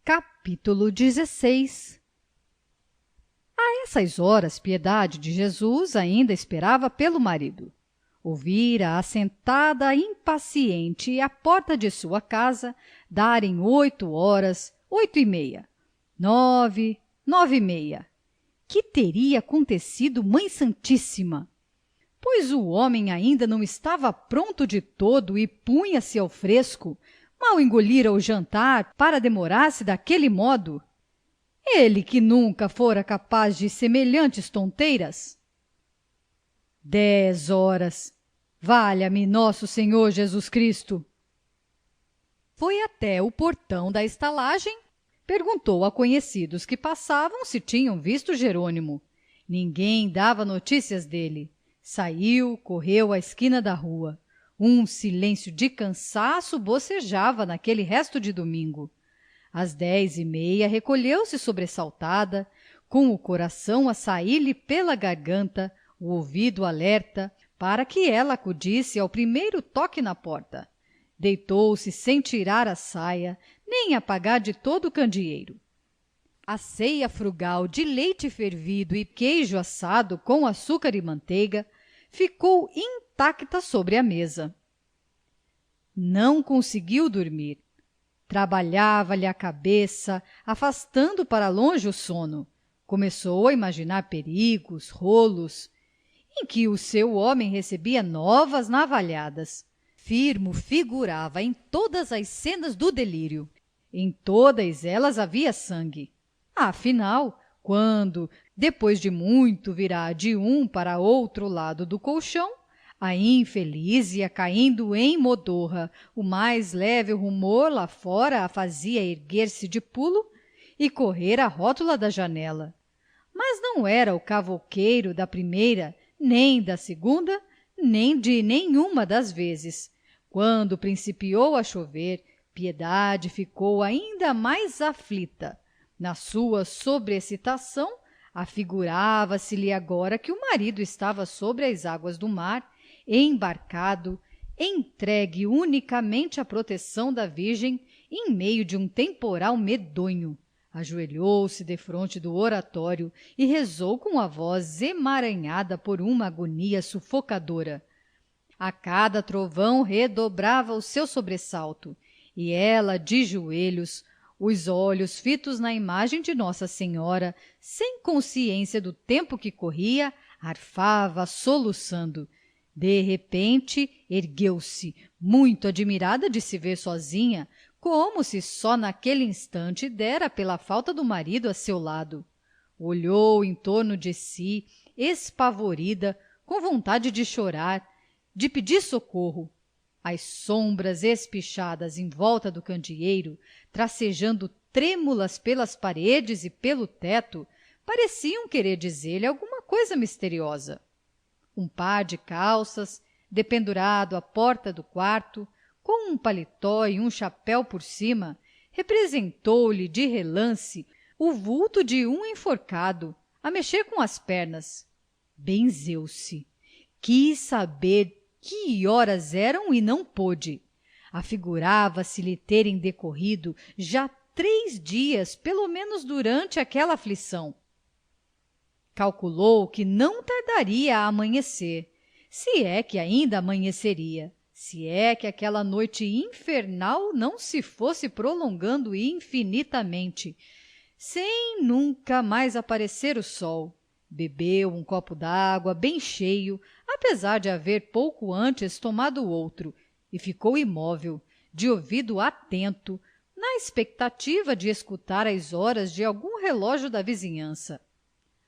Capítulo 16. A essas horas, Piedade de Jesus ainda esperava pelo marido. Ouvira assentada impaciente à porta de sua casa darem 8 horas, 8h30, 9, 9h30. Que teria acontecido, Mãe Santíssima? Pois o homem ainda não estava pronto de todo e punha-se ao fresco. Mal engolira o jantar para demorar-se daquele modo. Ele que nunca fora capaz de semelhantes tonteiras. 10 horas. Valha-me nosso Senhor Jesus Cristo! Foi até o portão da estalagem, perguntou a conhecidos que passavam se tinham visto Jerônimo. Ninguém dava notícias dele. Saiu, correu à esquina da rua. Um silêncio de cansaço bocejava naquele resto de domingo. Às 10h30 recolheu-se sobressaltada, com o coração a sair-lhe pela garganta, o ouvido alerta, para que ela acudisse ao primeiro toque na porta. Deitou-se sem tirar a saia, nem apagar de todo o candeeiro. A ceia frugal de leite fervido e queijo assado com açúcar e manteiga ficou intacta sobre a mesa. Não conseguiu dormir. Trabalhava-lhe a cabeça, afastando para longe o sono. Começou a imaginar perigos, rolos, em que o seu homem recebia novas navalhadas. Firmo figurava em todas as cenas do delírio. Em todas elas havia sangue. Afinal, quando, depois de muito virar de um para outro lado do colchão, a infeliz ia caindo em modorra, o mais leve rumor lá fora a fazia erguer-se de pulo e correr à rótula da janela. Mas não era o cavouqueiro da primeira, nem da segunda, nem de nenhuma das vezes. Quando principiou a chover, Piedade ficou ainda mais aflita. Na sua sobreexcitação, afigurava-se-lhe agora que o marido estava sobre as águas do mar, embarcado, entregue unicamente à proteção da Virgem, em meio de um temporal medonho. Ajoelhou-se defronte do oratório e rezou com a voz emaranhada por uma agonia sufocadora. A cada trovão redobrava o seu sobressalto, e ela, de joelhos, os olhos fitos na imagem de Nossa Senhora, sem consciência do tempo que corria, arfava soluçando. De repente ergueu-se, muito admirada de se ver sozinha, como se só naquele instante dera pela falta do marido a seu lado. Olhou em torno de si, espavorida, com vontade de chorar, de pedir socorro. As sombras espichadas em volta do candeeiro, tracejando trêmulas pelas paredes e pelo teto, pareciam querer dizer-lhe alguma coisa misteriosa. Um par de calças, dependurado à porta do quarto, com um paletó e um chapéu por cima, representou-lhe de relance o vulto de um enforcado, a mexer com as pernas. Benzeu-se. Quis saber que horas eram e não pôde. Afigurava-se-lhe terem decorrido já 3 dias, pelo menos durante aquela aflição. Calculou que não tardaria a amanhecer, se é que ainda amanheceria, se é que aquela noite infernal não se fosse prolongando infinitamente, sem nunca mais aparecer o sol. Bebeu um copo d'água bem cheio, apesar de haver pouco antes tomado outro, e ficou imóvel, de ouvido atento, na expectativa de escutar as horas de algum relógio da vizinhança.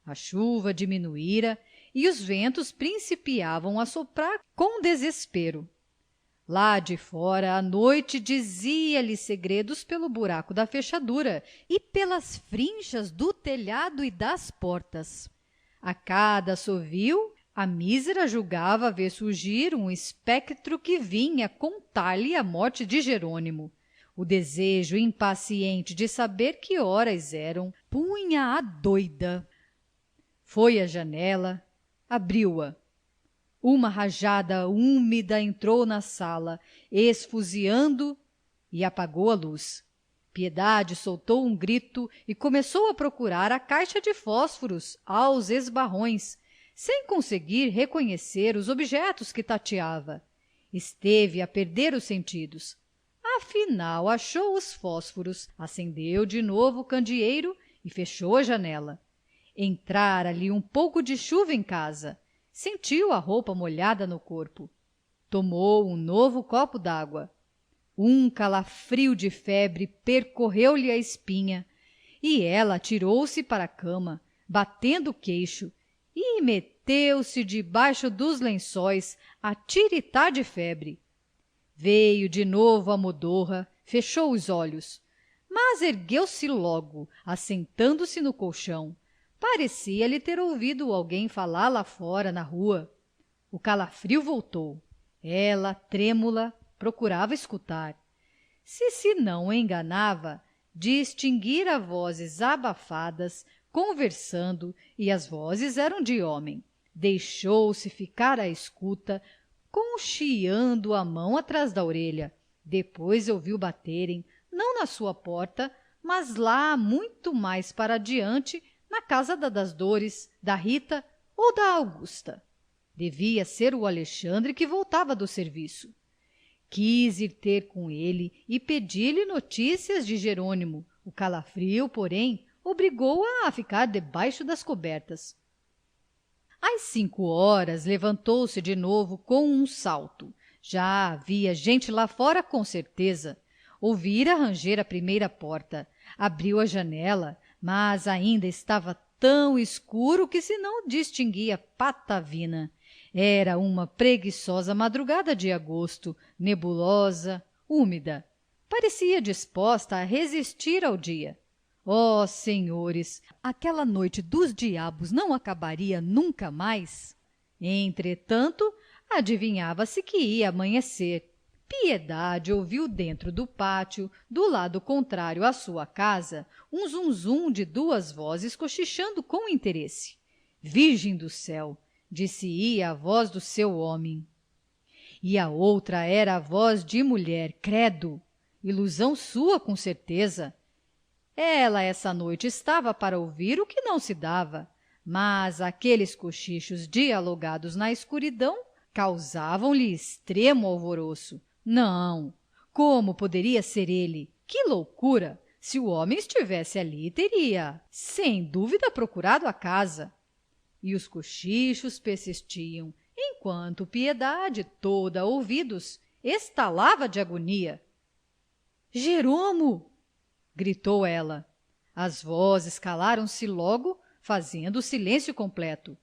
A chuva diminuíra e os ventos principiavam a soprar com desespero. Lá de fora a noite dizia-lhe segredos pelo buraco da fechadura e pelas frinchas do telhado e das portas. A cada assovio, a mísera julgava ver surgir um espectro que vinha contar-lhe a morte de Jerônimo. O desejo impaciente de saber que horas eram punha-a doida. Foi à janela, abriu-a. Uma rajada úmida entrou na sala, esfuziando, e apagou a luz. Piedade soltou um grito e começou a procurar a caixa de fósforos aos esbarrões, sem conseguir reconhecer os objetos que tateava. Esteve a perder os sentidos. Afinal, achou os fósforos, acendeu de novo o candeeiro e fechou a janela. Entrara-lhe um pouco de chuva em casa. Sentiu a roupa molhada no corpo. Tomou um novo copo d'água. Um calafrio de febre percorreu-lhe a espinha e ela atirou-se para a cama, batendo o queixo, e meteu-se debaixo dos lençóis a tiritar de febre. Veio de novo a modorra, fechou os olhos, mas ergueu-se logo, assentando-se no colchão. Parecia-lhe ter ouvido alguém falar lá fora na rua. O calafrio voltou. Ela, trêmula, procurava escutar. Se não enganava, distinguira vozes abafadas, conversando, e as vozes eram de homem. Deixou-se ficar à escuta, concheando a mão atrás da orelha. Depois ouviu baterem, não na sua porta, mas lá muito mais para adiante, na casa das Dores, da Rita ou da Augusta. Devia ser o Alexandre que voltava do serviço. Quis ir ter com ele e pedir-lhe notícias de Jerônimo. O calafrio, porém, obrigou-a a ficar debaixo das cobertas. Às 5 horas levantou-se de novo com um salto. Já havia gente lá fora com certeza. Ouvira ranger a primeira porta. Abriu a janela, mas ainda estava tão escuro que se não distinguia patavina. Era uma preguiçosa madrugada de agosto, nebulosa, úmida. Parecia disposta a resistir ao dia. Ó senhores, aquela noite dos diabos não acabaria nunca mais? Entretanto, adivinhava-se que ia amanhecer. Piedade ouviu dentro do pátio, do lado contrário à sua casa, um zunzum de duas vozes cochichando com interesse. Virgem do céu! Disse-ia a voz do seu homem. E a outra era a voz de mulher, credo! Ilusão sua, com certeza. Ela essa noite estava para ouvir o que não se dava, mas aqueles cochichos dialogados na escuridão causavam-lhe extremo alvoroço. Não! Como poderia ser ele? Que loucura! Se o homem estivesse ali, teria, sem dúvida, procurado a casa. E os cochichos persistiam, enquanto Piedade, toda ouvidos, estalava de agonia. Jeromo! Gritou ela. As vozes calaram-se logo, fazendo o silêncio completo.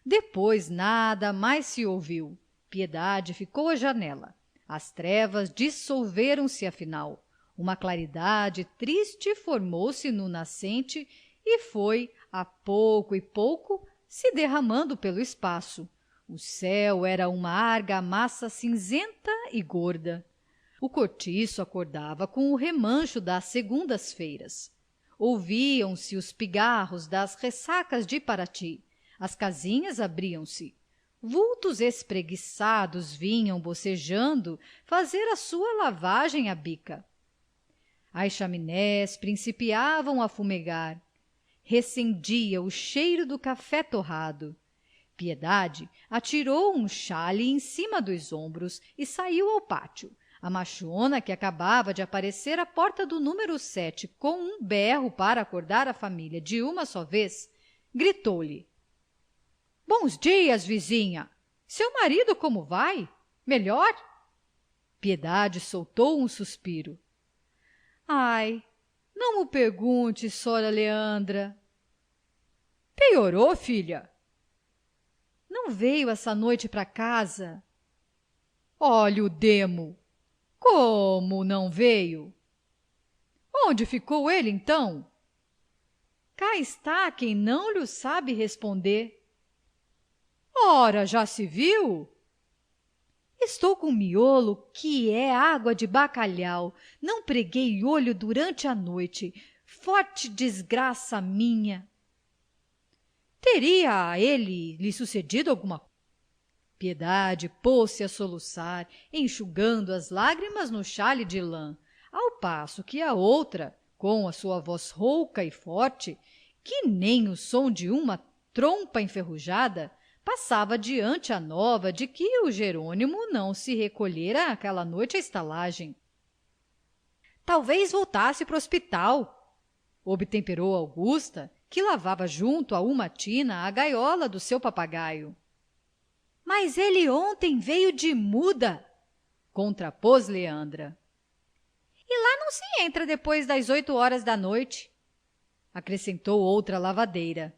Depois nada mais se ouviu. Piedade ficou à janela. As trevas dissolveram-se afinal. Uma claridade triste formou-se no nascente e foi, a pouco e pouco, se derramando pelo espaço. O céu era uma argamassa cinzenta e gorda. O cortiço acordava com o remancho das segundas-feiras. Ouviam-se os pigarros das ressacas de Parati. As casinhas abriam-se. Vultos espreguiçados vinham bocejando fazer a sua lavagem à bica. As chaminés principiavam a fumegar. Recendia o cheiro do café torrado. Piedade atirou um xale em cima dos ombros e saiu ao pátio. A machona, que acabava de aparecer à porta do número 7 com um berro para acordar a família de uma só vez, gritou-lhe: Bons dias, vizinha! Seu marido como vai? Melhor? Piedade soltou um suspiro. Ai, não mo pergunte, sora Leandra. Piorou, filha? Não veio essa noite para casa? Olha o demo! Como não veio? Onde ficou ele, então? Cá está quem não lhe sabe responder. Ora, já se viu? Estou com miolo que é água de bacalhau. Não preguei olho durante a noite. Forte desgraça minha. Teria a ele lhe sucedido alguma coisa? Piedade pôs-se a soluçar, enxugando as lágrimas no xale de lã, ao passo que a outra, com a sua voz rouca e forte, que nem o som de uma trompa enferrujada, passava adiante a nova de que o Jerônimo não se recolhera aquela noite à estalagem. Talvez voltasse para o hospital, obtemperou Augusta, que lavava junto a uma tina a gaiola do seu papagaio. Mas ele ontem veio de muda, contrapôs Leandra. E lá não se entra depois das 8 horas da noite, acrescentou outra lavadeira.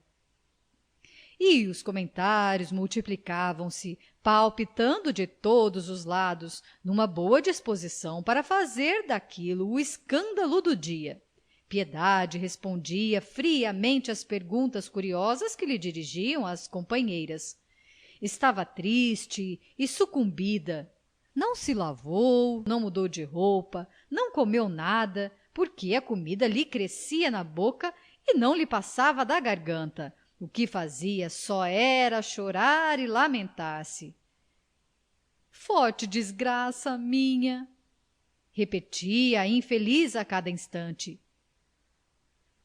E os comentários multiplicavam-se, palpitando de todos os lados, numa boa disposição para fazer daquilo o escândalo do dia. Piedade respondia friamente às perguntas curiosas que lhe dirigiam as companheiras. Estava triste e sucumbida. Não se lavou, não mudou de roupa, não comeu nada, porque a comida lhe crescia na boca e não lhe passava da garganta. O que fazia só era chorar e lamentar-se. Forte desgraça minha, repetia a infeliz a cada instante.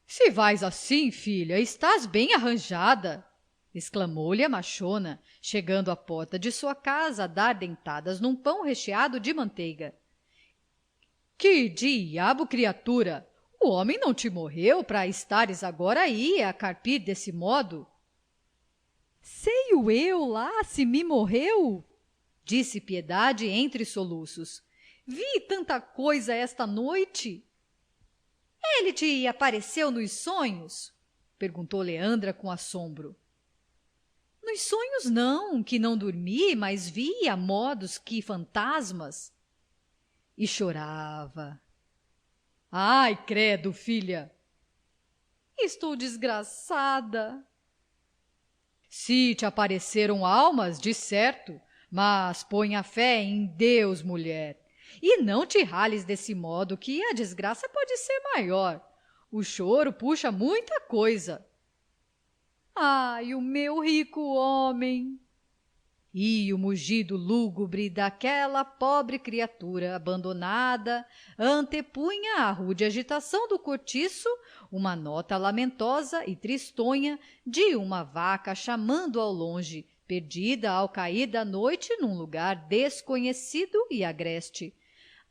Se vais assim, filha, estás bem arranjada, exclamou-lhe a machona, chegando à porta de sua casa a dar dentadas num pão recheado de manteiga. Que diabo, criatura! O homem não te morreu para estares agora aí a carpir desse modo? Sei-o eu lá se me morreu, disse Piedade entre soluços. Vi tanta coisa esta noite. Ele te apareceu nos sonhos? Perguntou Leandra com assombro. Nos sonhos não, que não dormi, mas vi a modos que fantasmas. E chorava. Ai, credo, filha! Estou desgraçada. Se te apareceram almas, de certo, mas põe a fé em Deus, mulher. E não te rales desse modo, que a desgraça pode ser maior. O choro puxa muita coisa. Ai, o meu rico homem! E o mugido lúgubre daquela pobre criatura abandonada antepunha à rude agitação do cortiço uma nota lamentosa e tristonha de uma vaca chamando ao longe, perdida ao cair da noite num lugar desconhecido e agreste.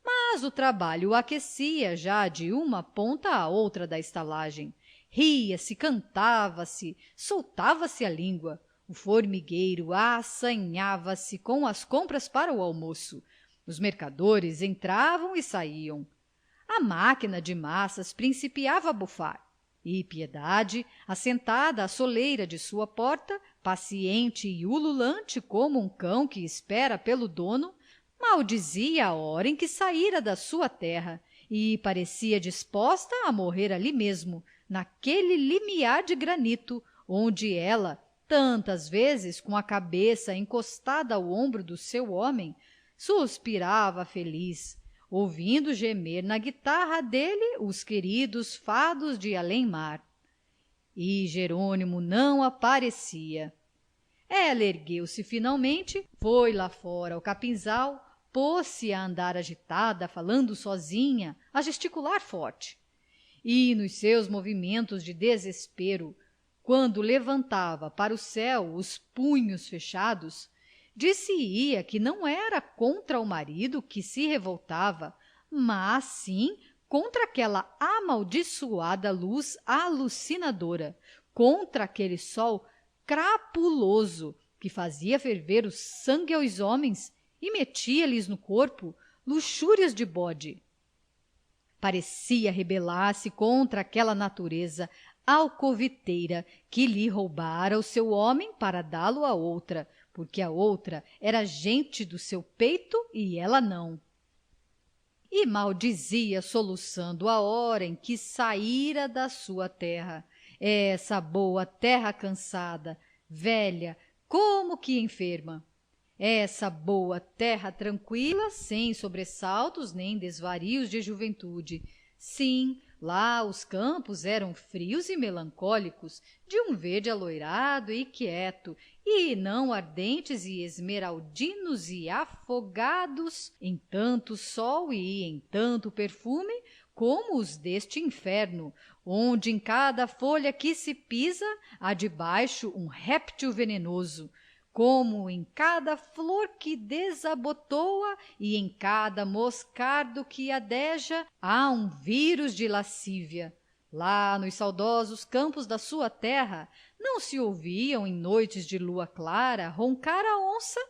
Mas o trabalho aquecia já de uma ponta à outra da estalagem. Ria-se, cantava-se, soltava-se a língua. O formigueiro assanhava-se com as compras para o almoço. Os mercadores entravam e saíam. A máquina de massas principiava a bufar. E Piedade, assentada à soleira de sua porta, paciente e ululante como um cão que espera pelo dono, maldizia a hora em que saíra da sua terra e parecia disposta a morrer ali mesmo, naquele limiar de granito, onde ela, tantas vezes com a cabeça encostada ao ombro do seu homem, suspirava feliz, ouvindo gemer na guitarra dele os queridos fados de além-mar. E Jerônimo não aparecia. Ela ergueu-se finalmente, foi lá fora ao capinzal, pôs-se a andar agitada, falando sozinha, a gesticular forte. E nos seus movimentos de desespero, quando levantava para o céu os punhos fechados, dir-se-ia que não era contra o marido que se revoltava, mas sim contra aquela amaldiçoada luz alucinadora, contra aquele sol crapuloso que fazia ferver o sangue aos homens e metia-lhes no corpo luxúrias de bode. Parecia rebelar-se contra aquela natureza alcoviteira que lhe roubara o seu homem para dá-lo a outra, porque a outra era gente do seu peito e ela não. E maldizia soluçando a hora em que saíra da sua terra, essa boa terra cansada, velha, como que enferma. Essa boa terra tranqüila, sem sobressaltos nem desvarios de juventude. Sim, lá os campos eram frios e melancólicos, de um verde alourado e quieto, e não ardentes e esmeraldinos e afogados em tanto sol e em tanto perfume, como os deste inferno, onde em cada folha que se pisa há debaixo um réptil venenoso, como em cada flor que desabotoa e em cada moscardo que adeja há um vírus de lascívia. Lá nos saudosos campos da sua terra não se ouviam em noites de lua clara roncar a onça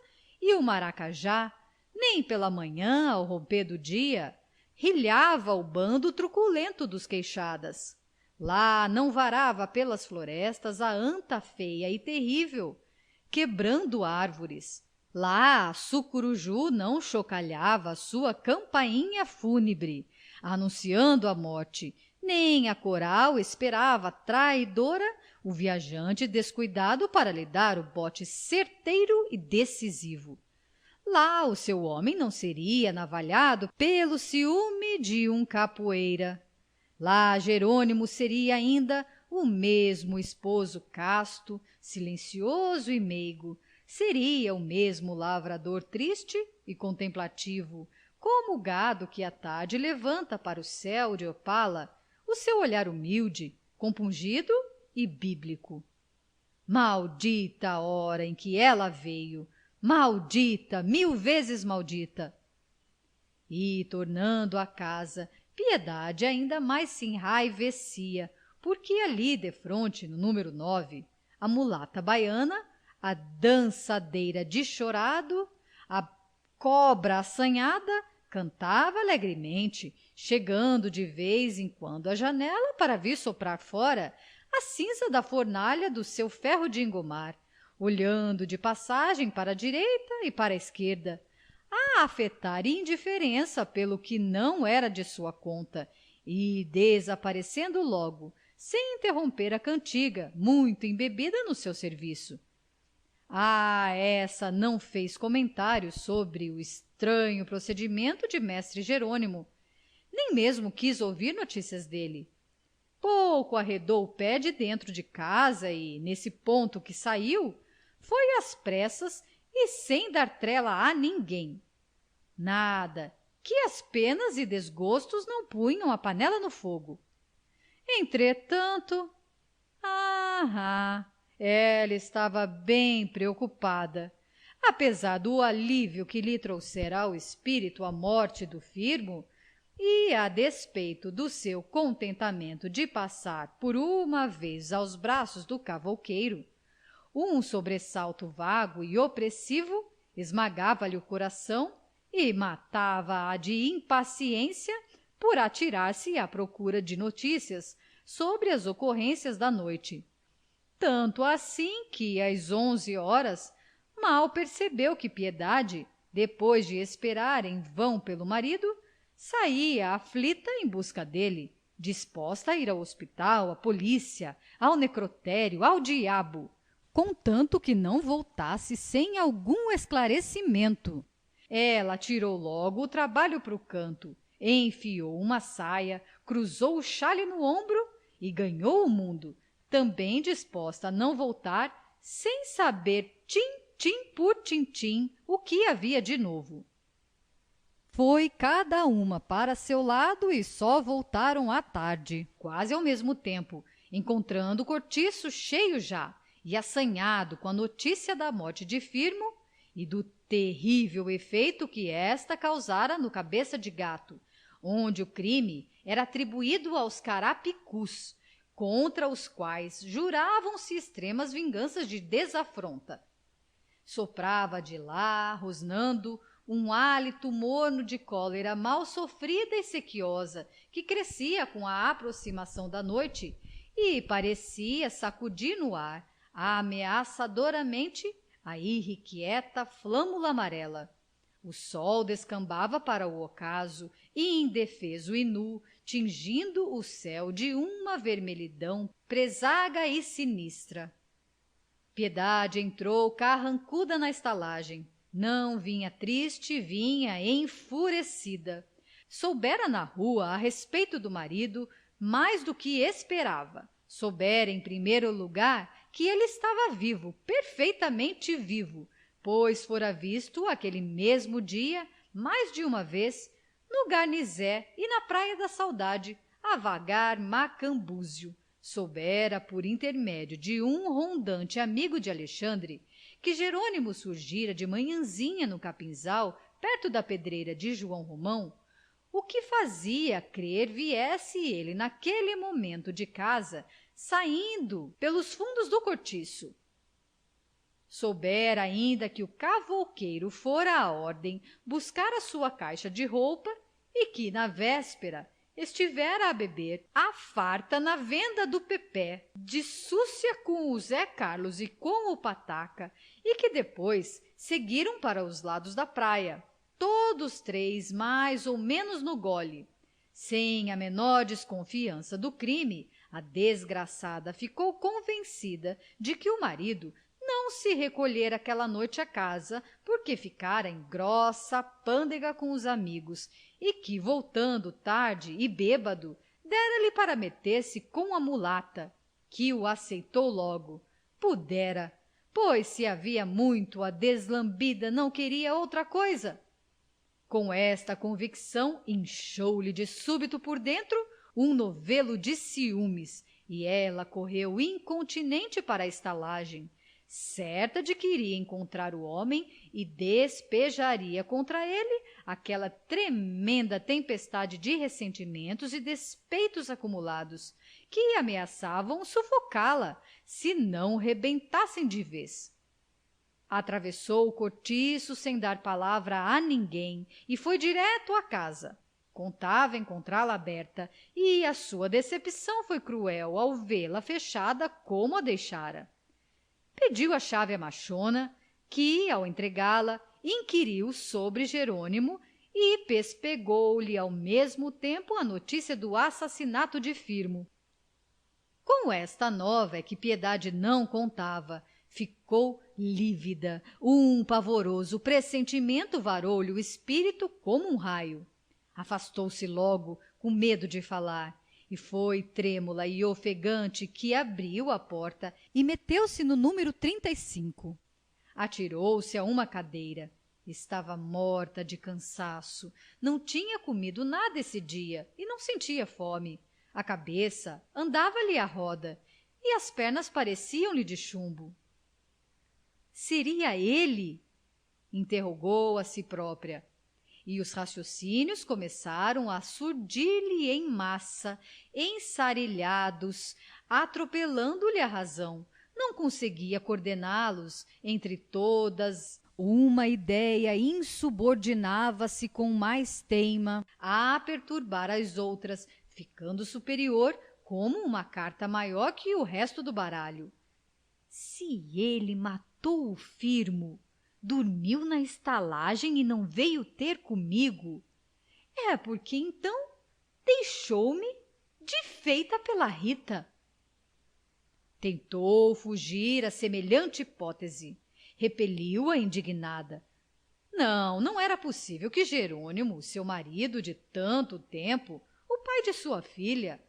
e o maracajá, nem pela manhã ao romper do dia rilhava o bando truculento dos queixadas. Lá não varava pelas florestas a anta feia e terrível, quebrando árvores. Lá a sucuruju não chocalhava a sua campainha fúnebre, anunciando a morte, nem a coral esperava traidora o viajante descuidado para lhe dar o bote certeiro e decisivo. Lá o seu homem não seria navalhado pelo ciúme de um capoeira. Lá Jerônimo seria ainda o mesmo esposo casto, silencioso e meigo, seria o mesmo lavrador triste e contemplativo, como o gado que à tarde levanta para o céu de opala o seu olhar humilde, compungido e bíblico. Maldita a hora em que ela veio! Maldita, 1000 vezes maldita! E, tornando à casa, Piedade ainda mais se enraivecia, porque ali defronte, no número 9, a mulata baiana, a dançadeira de chorado, a cobra assanhada, cantava alegremente, chegando de vez em quando à janela para vir soprar fora a cinza da fornalha do seu ferro de engomar, olhando de passagem para a direita e para a esquerda, a afetar indiferença pelo que não era de sua conta e desaparecendo logo, sem interromper a cantiga, muito embebida no seu serviço. Essa não fez comentário sobre o estranho procedimento de mestre Jerônimo, nem mesmo quis ouvir notícias dele. Pouco arredou o pé de dentro de casa e, nesse ponto que saiu, foi às pressas e sem dar trela a ninguém. Nada, que as penas e desgostos não punham a panela no fogo. Entretanto, ela estava bem preocupada. Apesar do alívio que lhe trouxera ao espírito a morte do Firmo, e a despeito do seu contentamento de passar por uma vez aos braços do cavouqueiro, um sobressalto vago e opressivo esmagava-lhe o coração e matava-a de impaciência por atirar-se à procura de notícias sobre as ocorrências da noite. Tanto assim que, às 11 horas, mal percebeu que Piedade, depois de esperar em vão pelo marido, saía aflita em busca dele, disposta a ir ao hospital, à polícia, ao necrotério, ao diabo, contanto que não voltasse sem algum esclarecimento. Ela tirou logo o trabalho para o canto, enfiou uma saia, cruzou o xale no ombro e ganhou o mundo, também disposta a não voltar sem saber tim por tintim o que havia de novo. Foi cada uma para seu lado e só voltaram à tarde, quase ao mesmo tempo, encontrando o cortiço cheio já e assanhado com a notícia da morte de Firmo e do terrível efeito que esta causara no Cabeça de Gato, onde o crime era atribuído aos carapicus, contra os quais juravam-se extremas vinganças de desafronta. Soprava de lá, rosnando, um hálito morno de cólera mal sofrida e sequiosa, que crescia com a aproximação da noite e parecia sacudir no ar, ameaçadoramente, a irrequieta flâmula amarela. O sol descambava para o ocaso, indefeso e nu, tingindo o céu de uma vermelhidão presaga e sinistra. Piedade entrou carrancuda na estalagem. Não vinha triste, vinha enfurecida. Soubera na rua a respeito do marido mais do que esperava. Soubera, em primeiro lugar, que ele estava vivo, perfeitamente vivo, pois fora visto aquele mesmo dia, mais de uma vez, no Garnizé e na Praia da Saudade, a vagar Macambúzio. Soubera, por intermédio de um rondante amigo de Alexandre, que Jerônimo surgira de manhãzinha no capinzal, perto da pedreira de João Romão, o que fazia crer viesse ele naquele momento de casa, saindo pelos fundos do cortiço. Soubera ainda que o cavouqueiro fora à ordem buscar a sua caixa de roupa e que, na véspera, estivera a beber à farta na venda do Pepé, de súcia com o Zé Carlos e com o Pataca, e que depois seguiram para os lados da praia, todos três mais ou menos no gole. Sem a menor desconfiança do crime, a desgraçada ficou convencida de que o marido não se recolhera aquela noite à casa porque ficara em grossa pândega com os amigos e que, voltando tarde e bêbado, dera-lhe para meter-se com a mulata, que o aceitou logo. Pudera, pois se havia muito a deslambida não queria outra coisa. Com esta convicção inchou-lhe de súbito por dentro um novelo de ciúmes e ela correu incontinenti para a estalagem, certa de que iria encontrar o homem e despejaria contra ele aquela tremenda tempestade de ressentimentos e despeitos acumulados que ameaçavam sufocá-la se não rebentassem de vez. Atravessou o cortiço sem dar palavra a ninguém e foi direto à casa. Contava encontrá-la aberta e a sua decepção foi cruel ao vê-la fechada como a deixara. Pediu a chave à machona, que, ao entregá-la, inquiriu sobre Jerônimo e pespegou-lhe ao mesmo tempo a notícia do assassinato de Firmo. Com esta nova é que Piedade não contava. Ficou lívida. Um pavoroso pressentimento varou-lhe o espírito como um raio. Afastou-se logo, com medo de falar, e foi trêmula e ofegante que abriu a porta e meteu-se no número 35. Atirou-se a uma cadeira. Estava morta de cansaço. Não tinha comido nada esse dia e não sentia fome. A cabeça andava-lhe à roda e as pernas pareciam-lhe de chumbo. Seria ele? Interrogou a si própria. E os raciocínios começaram a surdir-lhe em massa, ensarilhados, atropelando-lhe a razão. Não conseguia coordená-los entre todas. Uma ideia insubordinava-se com mais teima a perturbar as outras, ficando superior como uma carta maior que o resto do baralho. Se ele matou o Firmo, dormiu na estalagem e não veio ter comigo, é porque então deixou-me de feita pela Rita. Tentou fugir a semelhante hipótese. Repeliu-a indignada. Não era possível que Jerônimo, seu marido de tanto tempo, o pai de sua filha,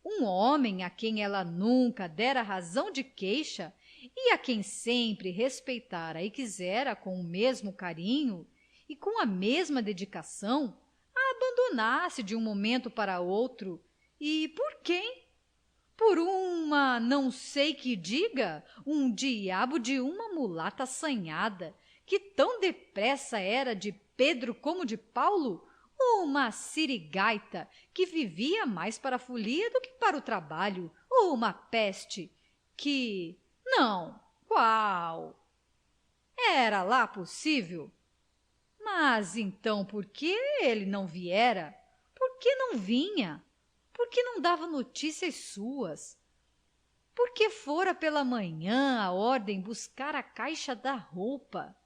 um homem a quem ela nunca dera razão de queixa e a quem sempre respeitara e quisera com o mesmo carinho e com a mesma dedicação, a abandonasse de um momento para outro. E por quem? Por uma não sei que diga, um diabo de uma mulata assanhada, que tão depressa era de Pedro como de Paulo, uma sirigaita que vivia mais para a folia do que para o trabalho, ou uma peste que... Não, qual? Era lá possível? Mas então por que ele não viera? Por que não vinha? Por que não dava notícias suas? Por que fora pela manhã à ordem buscar a caixa da roupa?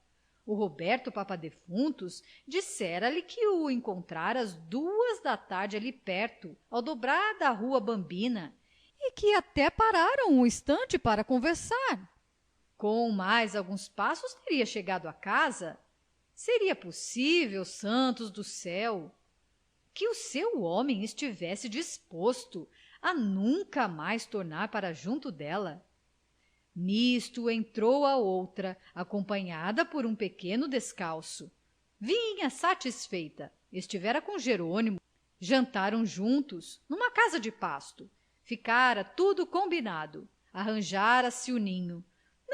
O Roberto Papadefuntos dissera-lhe que o encontrara às 2 da tarde ali perto, ao dobrar da rua Bambina, e que até pararam um instante para conversar. Com mais alguns passos teria chegado à casa. Seria possível, santos do céu, que o seu homem estivesse disposto a nunca mais tornar para junto dela? Nisto entrou a outra, acompanhada por um pequeno descalço. Vinha satisfeita. estivera com Jerônimo, jantaram juntos numa casa de pasto. Ficara tudo combinado, arranjara-se o ninho.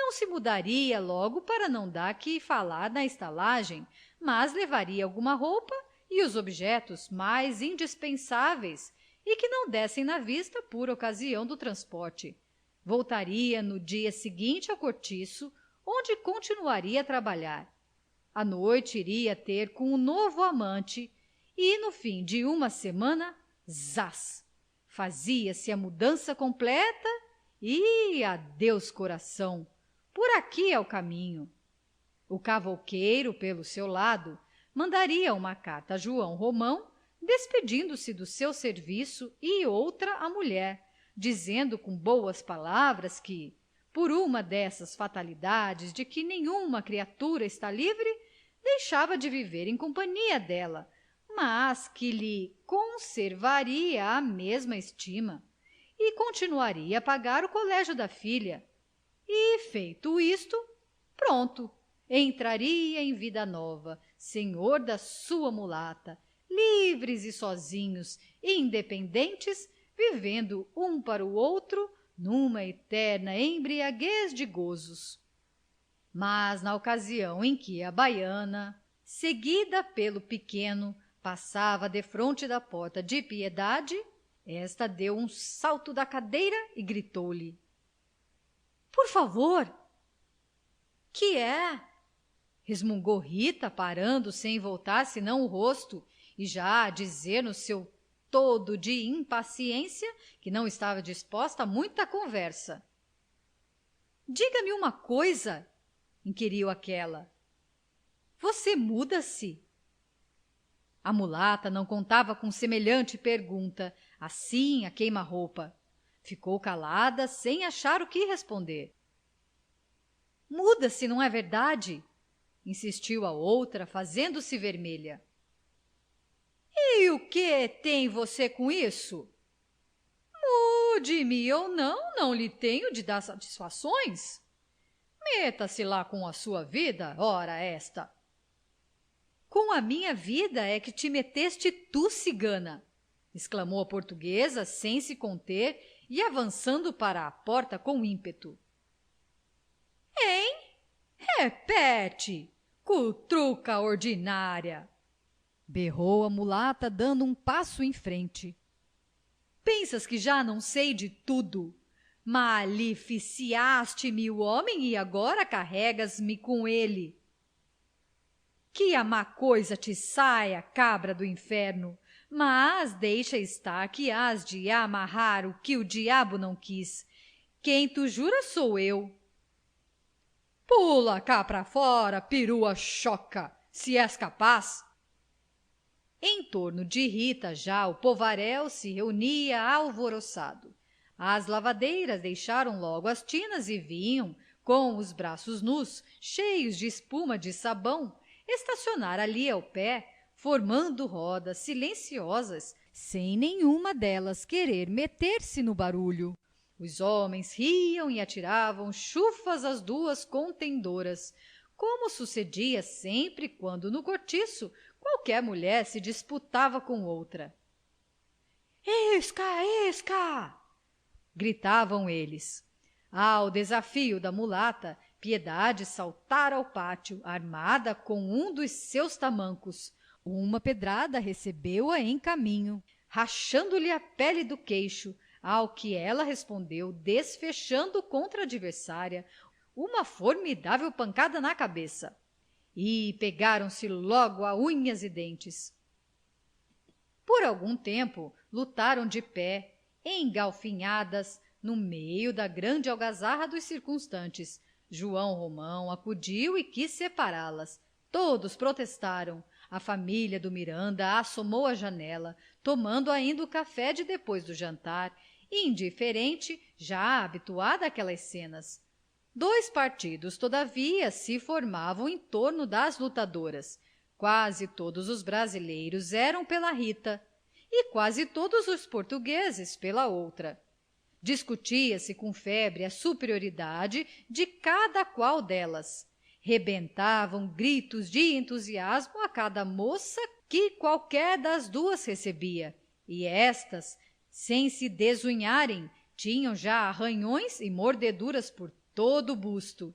Não se mudaria logo para não dar que falar na estalagem, mas levaria alguma roupa e os objetos mais indispensáveis e que não dessem na vista por ocasião do transporte. Voltaria no dia seguinte ao cortiço, onde continuaria a trabalhar. À noite iria ter com o novo amante e, no fim de uma semana, zás! Fazia-se a mudança completa e adeus coração, por aqui é o caminho. O cavouqueiro, pelo seu lado, mandaria uma carta a João Romão, despedindo-se do seu serviço e outra à mulher, dizendo com boas palavras que, por uma dessas fatalidades de que nenhuma criatura está livre, deixava de viver em companhia dela, mas que lhe conservaria a mesma estima e continuaria a pagar o colégio da filha. E, feito isto, pronto, entraria em vida nova, senhor da sua mulata, livres e sozinhos, independentes, vivendo um para o outro numa eterna embriaguez de gozos. Mas na ocasião em que a baiana, seguida pelo pequeno, passava defronte da porta de Piedade, esta deu um salto da cadeira e gritou-lhe: por favor! Que é? Resmungou Rita, parando sem voltar senão o rosto e já a dizer no seu todo de impaciência que não estava disposta a muita conversa. Diga-me uma coisa, inquiriu aquela. Você muda-se? A mulata não contava com semelhante pergunta, assim a queima-roupa. Ficou calada, sem achar o que responder. Muda-se, não é verdade? Insistiu a outra, fazendo-se vermelha. E o que tem você com isso? Mude-me ou não, não lhe tenho de dar satisfações. Meta-se lá com a sua vida, ora esta. Com a minha vida é que te meteste tu, cigana! Exclamou a portuguesa, sem se conter e avançando para a porta com ímpeto. Hein? Repete! Cutruca ordinária! Berrou a mulata, dando um passo em frente. Pensas que já não sei de tudo? Maleficiaste-me o homem e agora carregas-me com ele. Que a má coisa te saia, cabra do inferno, mas deixa estar que hás de amarrar o que o diabo não quis. Quem tu jura sou eu. Pula cá pra fora, perua choca, se és capaz. Em torno de Rita já o povaréu se reunia alvoroçado. As lavadeiras deixaram logo as tinas e vinham, com os braços nus, cheios de espuma de sabão, estacionar ali ao pé, formando rodas silenciosas, sem nenhuma delas querer meter-se no barulho. Os homens riam e atiravam chufas às duas contendoras, como sucedia sempre quando no cortiço qualquer mulher se disputava com outra. Isca, isca! Gritavam eles. Ao desafio da mulata, Piedade saltara ao pátio, armada com um dos seus tamancos. Uma pedrada recebeu-a em caminho, rachando-lhe a pele do queixo, ao que ela respondeu, desfechando contra a adversária uma formidável pancada na cabeça. E pegaram-se logo a unhas e dentes. Por algum tempo lutaram de pé, engalfinhadas, no meio da grande algazarra dos circunstantes. João Romão acudiu e quis separá-las. Todos protestaram. A família do Miranda assomou à janela, tomando ainda o café de depois do jantar, indiferente, já habituada àquelas cenas. Dois partidos, todavia, se formavam em torno das lutadoras. Quase todos os brasileiros eram pela Rita e quase todos os portugueses pela outra. Discutia-se com febre a superioridade de cada qual delas. Rebentavam gritos de entusiasmo a cada moça que qualquer das duas recebia, e estas, sem se desunharem, tinham já arranhões e mordeduras por todo o busto.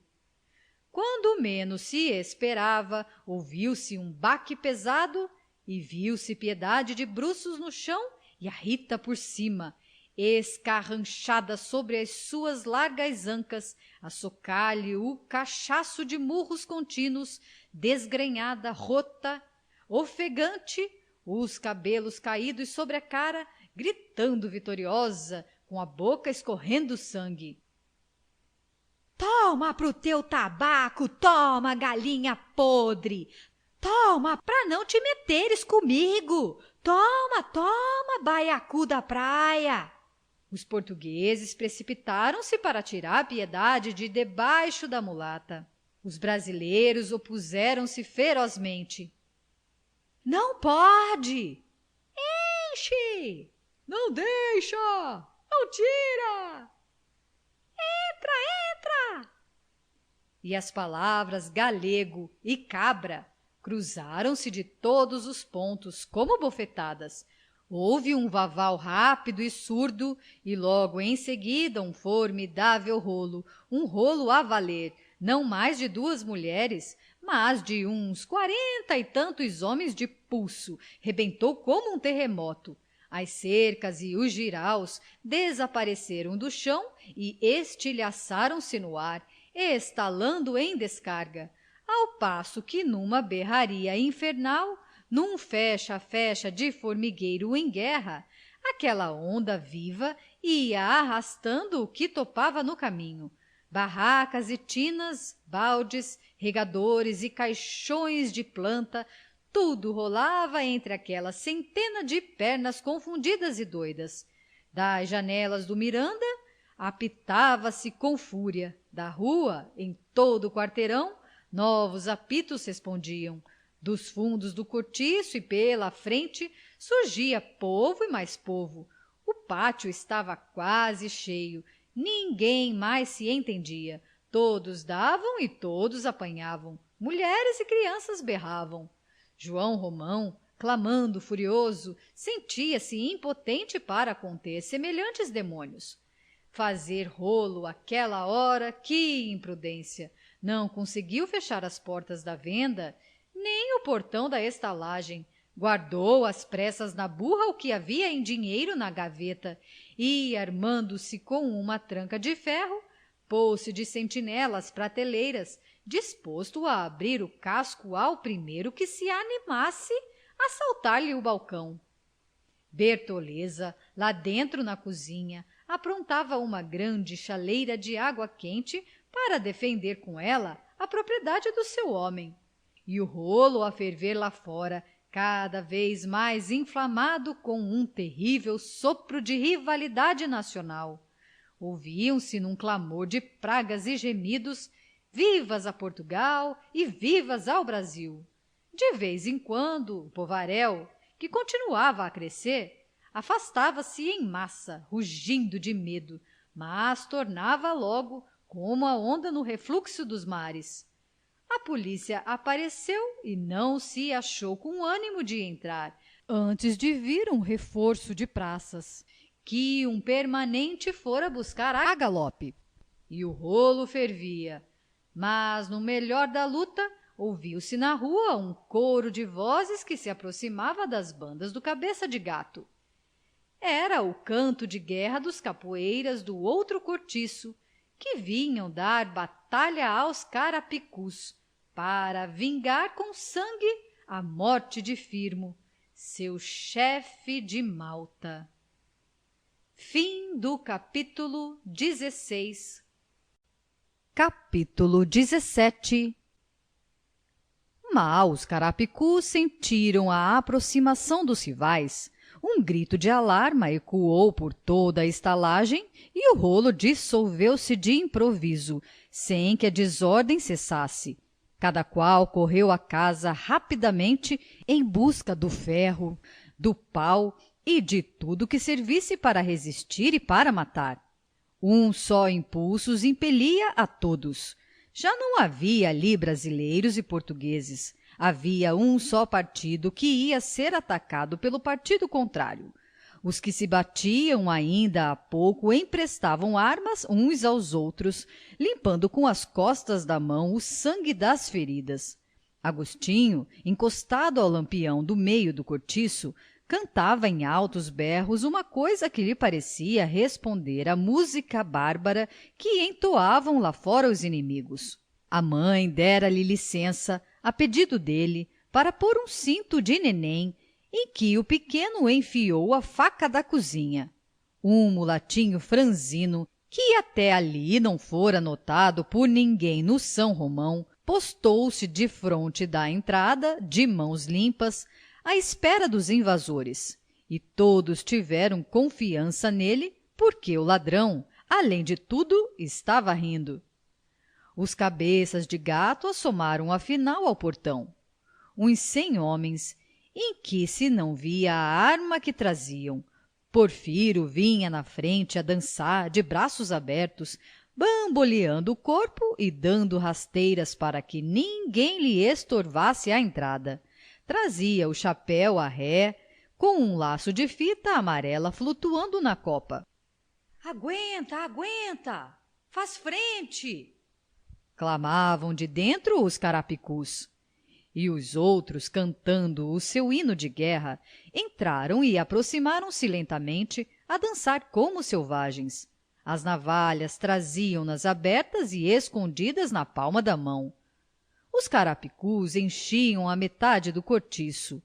Quando menos se esperava, ouviu-se um baque pesado e viu-se Piedade de bruços no chão e a Rita por cima, escarranchada sobre as suas largas ancas, a socar-lhe o cachaço de murros contínuos, desgrenhada, rota, ofegante, os cabelos caídos sobre a cara, gritando vitoriosa, com a boca escorrendo sangue. Toma pro teu tabaco, toma, galinha podre! Toma, pra não te meteres comigo! Toma, toma, baiacu da praia! Os portugueses precipitaram-se para tirar a Piedade de debaixo da mulata. Os brasileiros opuseram-se ferozmente. Não pode! Enche! Não deixa! Não tira! Entra, entra! E as palavras galego e cabra cruzaram-se de todos os pontos, como bofetadas. Houve um vaval rápido e surdo, e logo em seguida um formidável rolo, um rolo a valer, não mais de 2 mulheres, mas de uns 40 e tantos homens de pulso, rebentou como um terremoto. As cercas e os jiraus desapareceram do chão e estilhaçaram-se no ar, estalando em descarga, ao passo que numa berraria infernal, num fecha-fecha de formigueiro em guerra, aquela onda viva ia arrastando o que topava no caminho. Barracas e tinas, baldes, regadores e caixões de planta, tudo rolava entre aquela centena de pernas confundidas e doidas. Das janelas do Miranda, apitava-se com fúria. Da rua, em todo o quarteirão, novos apitos respondiam. Dos fundos do cortiço e pela frente surgia povo e mais povo. O pátio estava quase cheio. Ninguém mais se entendia. Todos davam e todos apanhavam. Mulheres e crianças berravam. João Romão, clamando furioso, sentia-se impotente para conter semelhantes demônios. Fazer rolo àquela hora, que imprudência! Não conseguiu fechar as portas da venda, nem o portão da estalagem. Guardou às pressas na burra o que havia em dinheiro na gaveta e, armando-se com uma tranca de ferro, pôs-se de sentinela às prateleiras, disposto a abrir o casco ao primeiro que se animasse a saltar-lhe o balcão. Bertoleza, lá dentro na cozinha, aprontava uma grande chaleira de água quente para defender com ela a propriedade do seu homem. E o rolo a ferver lá fora, cada vez mais inflamado com um terrível sopro de rivalidade nacional. Ouviam-se num clamor de pragas e gemidos, vivas a Portugal e vivas ao Brasil. De vez em quando, o povaréu, que continuava a crescer, afastava-se em massa, rugindo de medo, mas tornava logo como a onda no refluxo dos mares. A polícia apareceu e não se achou com ânimo de entrar, antes de vir um reforço de praças, que um permanente fora buscar a galope. E o rolo fervia, mas no melhor da luta ouviu-se na rua um coro de vozes que se aproximava das bandas do Cabeça de Gato. Era o canto de guerra dos capoeiras do outro cortiço, que vinham dar batalha aos carapicus, para vingar com sangue a morte de Firmo, seu chefe de Malta. Fim do capítulo 16. Capítulo 17. Mal os carapicus sentiram a aproximação dos rivais. Um grito de alarma ecoou por toda a estalagem e o rolo dissolveu-se de improviso, sem que a desordem cessasse. Cada qual correu à casa rapidamente em busca do ferro, do pau e de tudo que servisse para resistir e para matar. Um só impulso os impelia a todos. Já não havia ali brasileiros e portugueses. Havia um só partido que ia ser atacado pelo partido contrário. Os que se batiam ainda há pouco emprestavam armas uns aos outros, limpando com as costas da mão o sangue das feridas. Agostinho, encostado ao lampião do meio do cortiço, cantava em altos berros uma coisa que lhe parecia responder à música bárbara que entoavam lá fora os inimigos. A mãe dera-lhe licença, a pedido dele, para pôr um cinto de neném em que o pequeno enfiou a faca da cozinha. Um mulatinho franzino, que até ali não fora notado por ninguém no São Romão, postou-se defronte da entrada, de mãos limpas, à espera dos invasores, e todos tiveram confiança nele, porque o ladrão, além de tudo, estava rindo. Os cabeças de gato assomaram afinal ao portão. Uns 100 homens, em que se não via a arma que traziam. Porfiro vinha na frente a dançar, de braços abertos, bamboleando o corpo e dando rasteiras para que ninguém lhe estorvasse a entrada. Trazia o chapéu à ré, com um laço de fita amarela flutuando na copa. Aguenta, aguenta! Faz frente! Clamavam de dentro os carapicus. E os outros, cantando o seu hino de guerra, entraram e aproximaram-se lentamente a dançar como selvagens. As navalhas traziam-nas abertas e escondidas na palma da mão. Os carapicus enchiam a metade do cortiço.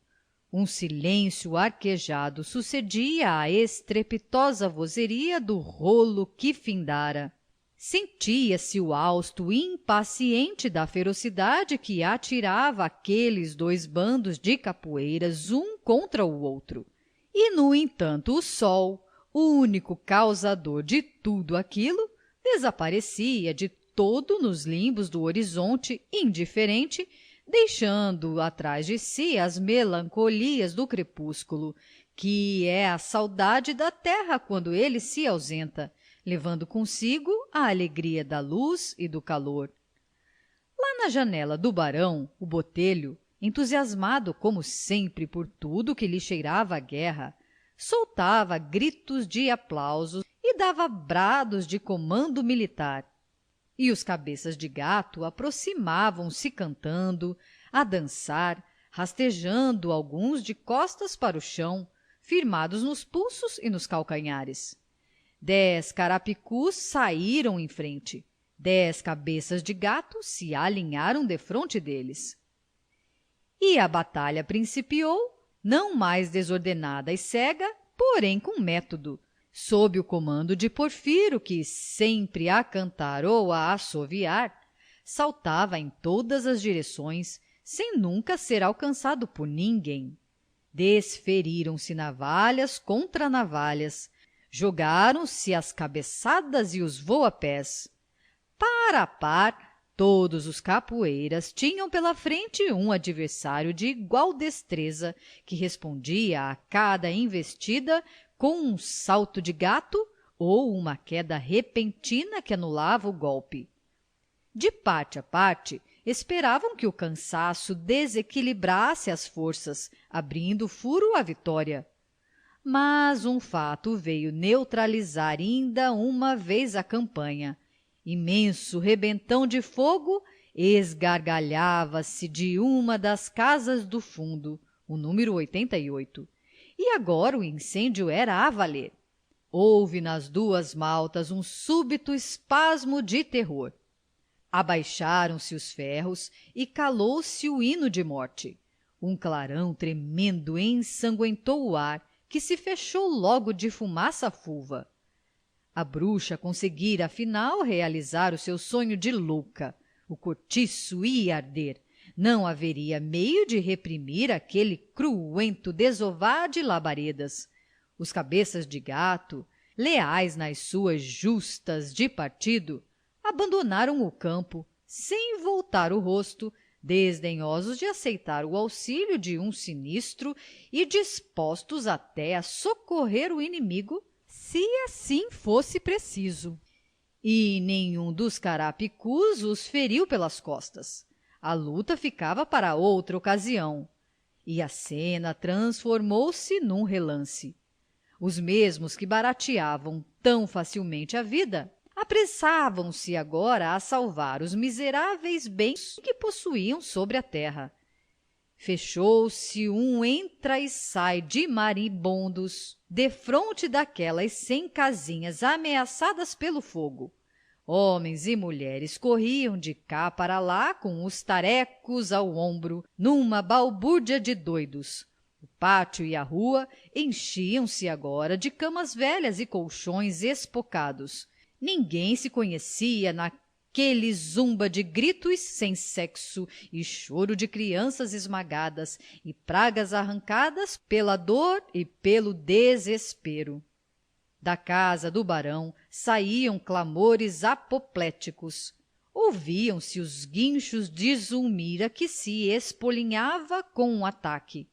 Um silêncio arquejado sucedia à estrepitosa vozeria do rolo que findara. Sentia-se o hausto impaciente da ferocidade que atirava aqueles dois bandos de capoeiras um contra o outro. E, no entanto, o sol, o único causador de tudo aquilo, desaparecia de todo nos limbos do horizonte, indiferente, deixando atrás de si as melancolias do crepúsculo, que é a saudade da terra quando ele se ausenta, levando consigo a alegria da luz e do calor. Lá na janela do barão, o botelho, entusiasmado como sempre por tudo que lhe cheirava a guerra, soltava gritos de aplausos e dava brados de comando militar. E os cabeças de gato aproximavam-se cantando, a dançar, rastejando alguns de costas para o chão, firmados nos pulsos e nos calcanhares. 10 carapicus saíram em frente, 10 cabeças de gato se alinharam defronte deles. E a batalha principiou, não mais desordenada e cega, porém com método, sob o comando de Porfiro, que, sempre a cantar ou a assoviar, saltava em todas as direções, sem nunca ser alcançado por ninguém. Desferiram-se navalhas contra navalhas, jogaram-se as cabeçadas e os voapés. Par a par, todos os capoeiras tinham pela frente um adversário de igual destreza, que respondia a cada investida com um salto de gato ou uma queda repentina que anulava o golpe. De parte a parte, esperavam que o cansaço desequilibrasse as forças, abrindo furo à vitória. Mas um fato veio neutralizar ainda uma vez a campanha. Imenso rebentão de fogo esgargalhava-se de uma das casas do fundo, o número 88, e agora o incêndio era a valer. Houve nas duas maltas um súbito espasmo de terror. Abaixaram-se os ferros e calou-se o hino de morte. Um clarão tremendo ensangüentou o ar, que se fechou logo de fumaça fulva. A bruxa conseguira afinal realizar o seu sonho de louca. O cortiço ia arder. Não haveria meio de reprimir aquele cruento desovar de labaredas. Os cabeças de gato, leais nas suas justas de partido, abandonaram o campo, sem voltar o rosto, desdenhosos de aceitar o auxílio de um sinistro e dispostos até a socorrer o inimigo, se assim fosse preciso. E nenhum dos carapicus os feriu pelas costas. A luta ficava para outra ocasião, e a cena transformou-se num relance. Os mesmos que barateavam tão facilmente a vida apressavam-se agora a salvar os miseráveis bens que possuíam sobre a terra. Fechou-se um entra e sai de maribondos defronte daquelas 100 casinhas ameaçadas pelo fogo. Homens e mulheres corriam de cá para lá com os tarecos ao ombro, numa balbúrdia de doidos. O pátio e a rua enchiam-se agora de camas velhas e colchões espocados. Ninguém se conhecia naquele zumba de gritos sem sexo e choro de crianças esmagadas e pragas arrancadas pela dor e pelo desespero. Da casa do barão saíam clamores apopléticos. Ouviam-se os guinchos de Zulmira que se espolinhava com um ataque.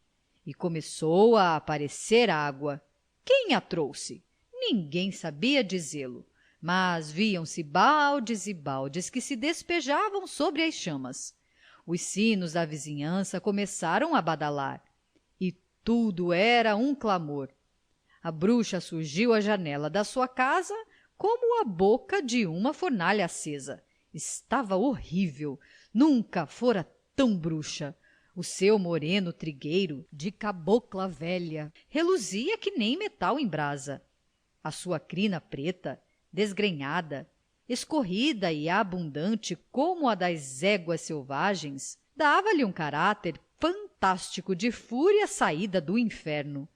E começou a aparecer água. Quem a trouxe? Ninguém sabia dizê-lo, mas viam-se baldes e baldes que se despejavam sobre as chamas. Os sinos da vizinhança começaram a badalar, e tudo era um clamor. A bruxa surgiu à janela da sua casa como a boca de uma fornalha acesa. Estava horrível, nunca fora tão bruxa. O seu moreno trigueiro, de cabocla velha, reluzia que nem metal em brasa. A sua crina preta, desgrenhada, escorrida e abundante como a das éguas selvagens, dava-lhe um caráter fantástico de fúria saída do inferno.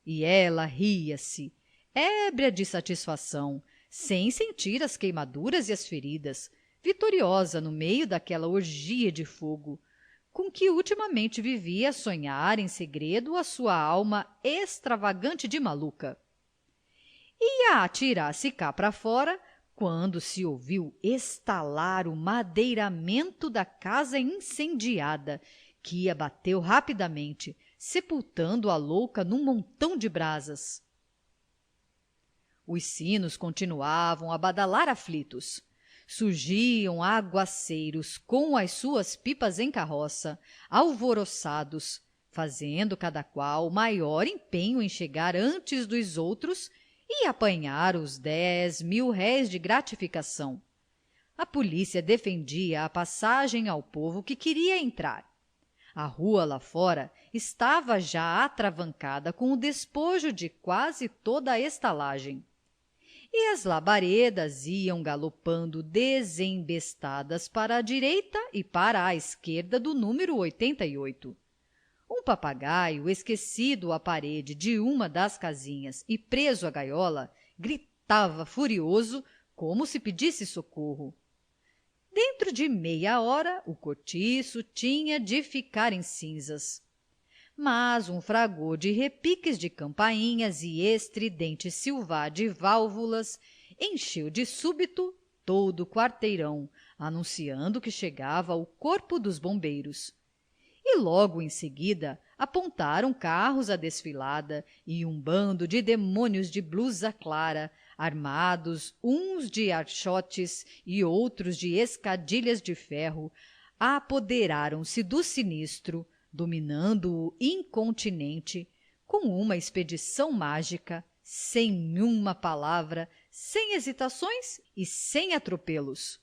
E ela ria-se, ébria de satisfação, sem sentir as queimaduras e as feridas, vitoriosa no meio daquela orgia de fogo, com que ultimamente vivia a sonhar em segredo a sua alma extravagante de maluca. Ia atirar-se cá para fora, quando se ouviu estalar o madeiramento da casa incendiada, que abateu rapidamente, sepultando a louca num montão de brasas. Os sinos continuavam a badalar aflitos. Surgiam aguaceiros com as suas pipas em carroça, alvoroçados, fazendo cada qual maior empenho em chegar antes dos outros e apanhar os 10.000 réis de gratificação. A polícia defendia a passagem ao povo que queria entrar. A rua lá fora estava já atravancada com o despojo de quase toda a estalagem. E as labaredas iam galopando desembestadas para a direita e para a esquerda do número 88. Um papagaio esquecido à parede de uma das casinhas e preso à gaiola, gritava furioso como se pedisse socorro. Dentro de meia hora o cortiço tinha de ficar em cinzas. Mas um fragor de repiques de campainhas e estridente silvar de válvulas encheu de súbito todo o quarteirão, anunciando que chegava o corpo dos bombeiros. E logo em seguida apontaram carros à desfilada e um bando de demônios de blusa clara, armados uns de archotes e outros de escadilhas de ferro, apoderaram-se do sinistro, dominando-o incontinente, com uma expedição mágica, sem uma palavra, sem hesitações e sem atropelos.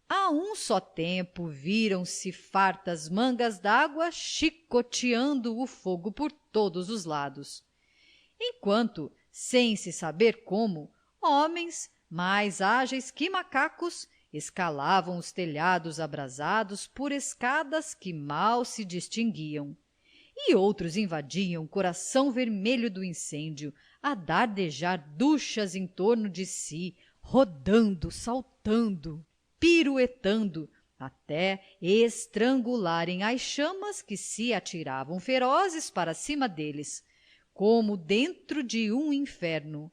A um só tempo viram-se fartas mangas d'água chicoteando o fogo por todos os lados, enquanto, sem se saber como, homens, mais ágeis que macacos, escalavam os telhados abrasados por escadas que mal se distinguiam, e outros invadiam o coração vermelho do incêndio, a dardejar duchas em torno de si, rodando, saltando, piruetando, até estrangularem as chamas que se atiravam ferozes para cima deles, como dentro de um inferno,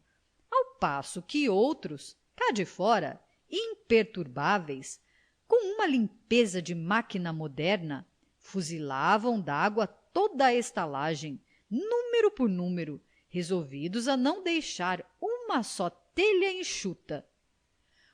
ao passo que outros, cá de fora, imperturbáveis, com uma limpeza de máquina moderna, fuzilavam d'água toda a estalagem, número por número, resolvidos a não deixar uma só telha enxuta.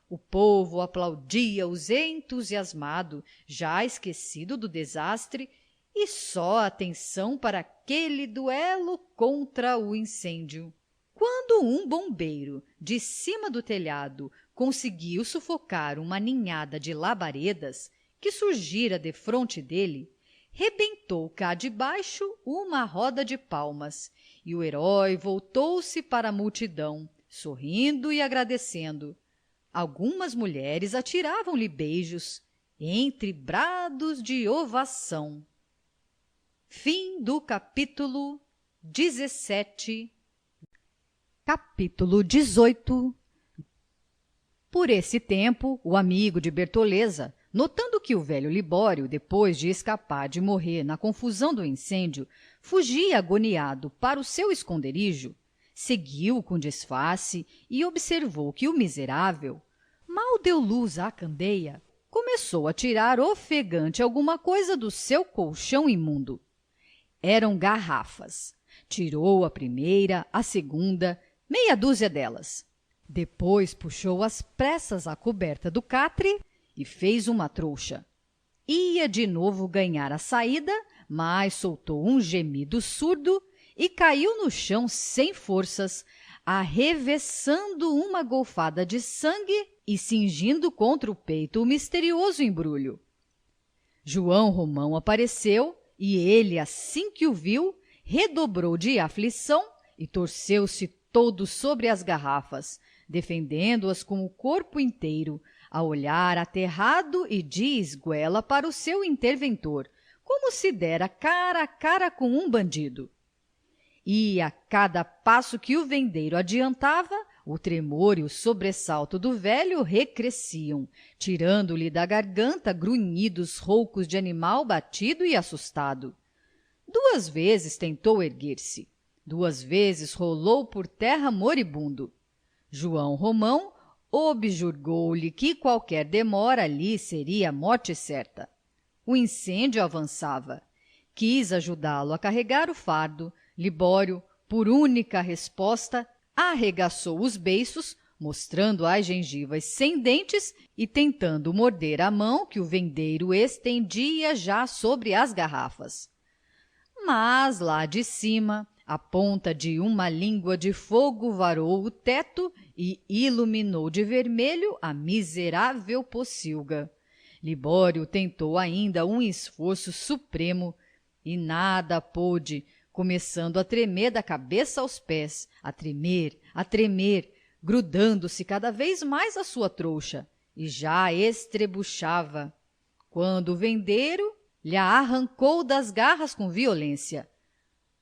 O povo aplaudia-os entusiasmado, já esquecido do desastre, e só atenção para aquele duelo contra o incêndio. Quando um bombeiro, de cima do telhado, conseguiu sufocar uma ninhada de labaredas que surgira defronte dele, rebentou cá de baixo uma roda de palmas, e o herói voltou-se para a multidão, sorrindo e agradecendo. Algumas mulheres atiravam-lhe beijos, entre brados de ovação. Fim do capítulo 17. Capítulo 18. Por esse tempo, o amigo de Bertoleza, notando que o velho Libório, depois de escapar de morrer na confusão do incêndio, fugia agoniado para o seu esconderijo, seguiu com disfarce e observou que o miserável, mal deu luz à candeia, começou a tirar ofegante alguma coisa do seu colchão imundo. Eram garrafas. Tirou a primeira, a segunda, meia dúzia delas. Depois puxou às pressas a coberta do catre e fez uma trouxa. Ia de novo ganhar a saída, mas soltou um gemido surdo e caiu no chão sem forças, arrevessando uma golfada de sangue e cingindo contra o peito o misterioso embrulho. João Romão apareceu e ele, assim que o viu, redobrou de aflição e torceu-se todo sobre as garrafas, defendendo-as com o corpo inteiro, a olhar aterrado e de esguelha para o seu interventor, como se dera cara a cara com um bandido. E a cada passo que o vendeiro adiantava, o tremor e o sobressalto do velho recresciam, tirando-lhe da garganta grunhidos roucos de animal batido e assustado. 2 vezes tentou erguer-se, 2 vezes rolou por terra moribundo. João Romão objurgou-lhe que qualquer demora ali seria morte certa. O incêndio avançava. Quis ajudá-lo a carregar o fardo. Libório, por única resposta, arregaçou os beiços, mostrando as gengivas sem dentes e tentando morder a mão que o vendeiro estendia já sobre as garrafas. Mas lá de cima, a ponta de uma língua de fogo varou o teto e iluminou de vermelho a miserável pocilga. Libório tentou ainda um esforço supremo e nada pôde, começando a tremer da cabeça aos pés, a tremer, grudando-se cada vez mais à sua trouxa, e já estrebuchava, quando o vendeiro lhe arrancou das garras com violência.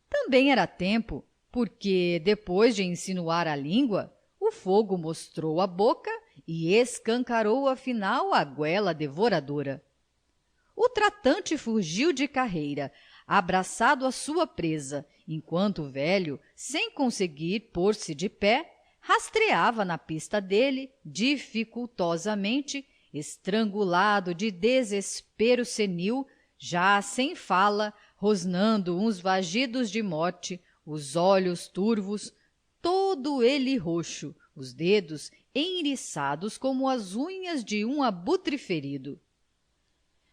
Também era tempo, porque, depois de insinuar a língua, o fogo mostrou a boca e escancarou afinal a goela devoradora. O tratante fugiu de carreira, abraçado à sua presa, enquanto o velho, sem conseguir pôr-se de pé, rastreava na pista dele, dificultosamente, estrangulado de desespero senil, já sem fala, rosnando uns vagidos de morte, os olhos turvos, todo ele roxo, os dedos enriçados como as unhas de um abutre ferido.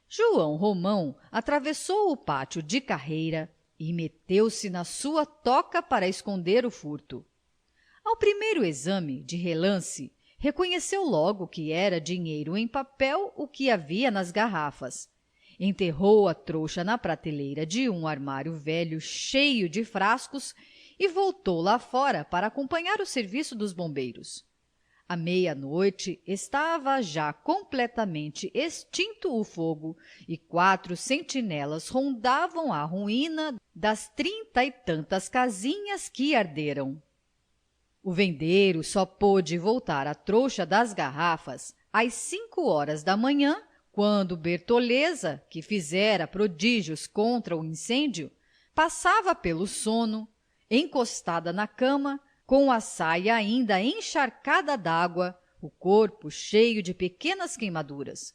João Romão atravessou o pátio de carreira e meteu-se na sua toca para esconder o furto. Ao primeiro exame, de relance, reconheceu logo que era dinheiro em papel o que havia nas garrafas. Enterrou a trouxa na prateleira de um armário velho cheio de frascos e voltou lá fora para acompanhar o serviço dos bombeiros. À meia-noite estava já completamente extinto o fogo e 4 sentinelas rondavam a ruína das 30 e tantas casinhas que arderam. O vendeiro só pôde voltar à trouxa das garrafas às 5 horas da manhã, quando Bertoleza, que fizera prodígios contra o incêndio, passava pelo sono, encostada na cama, com a saia ainda encharcada d'água, o corpo cheio de pequenas queimaduras.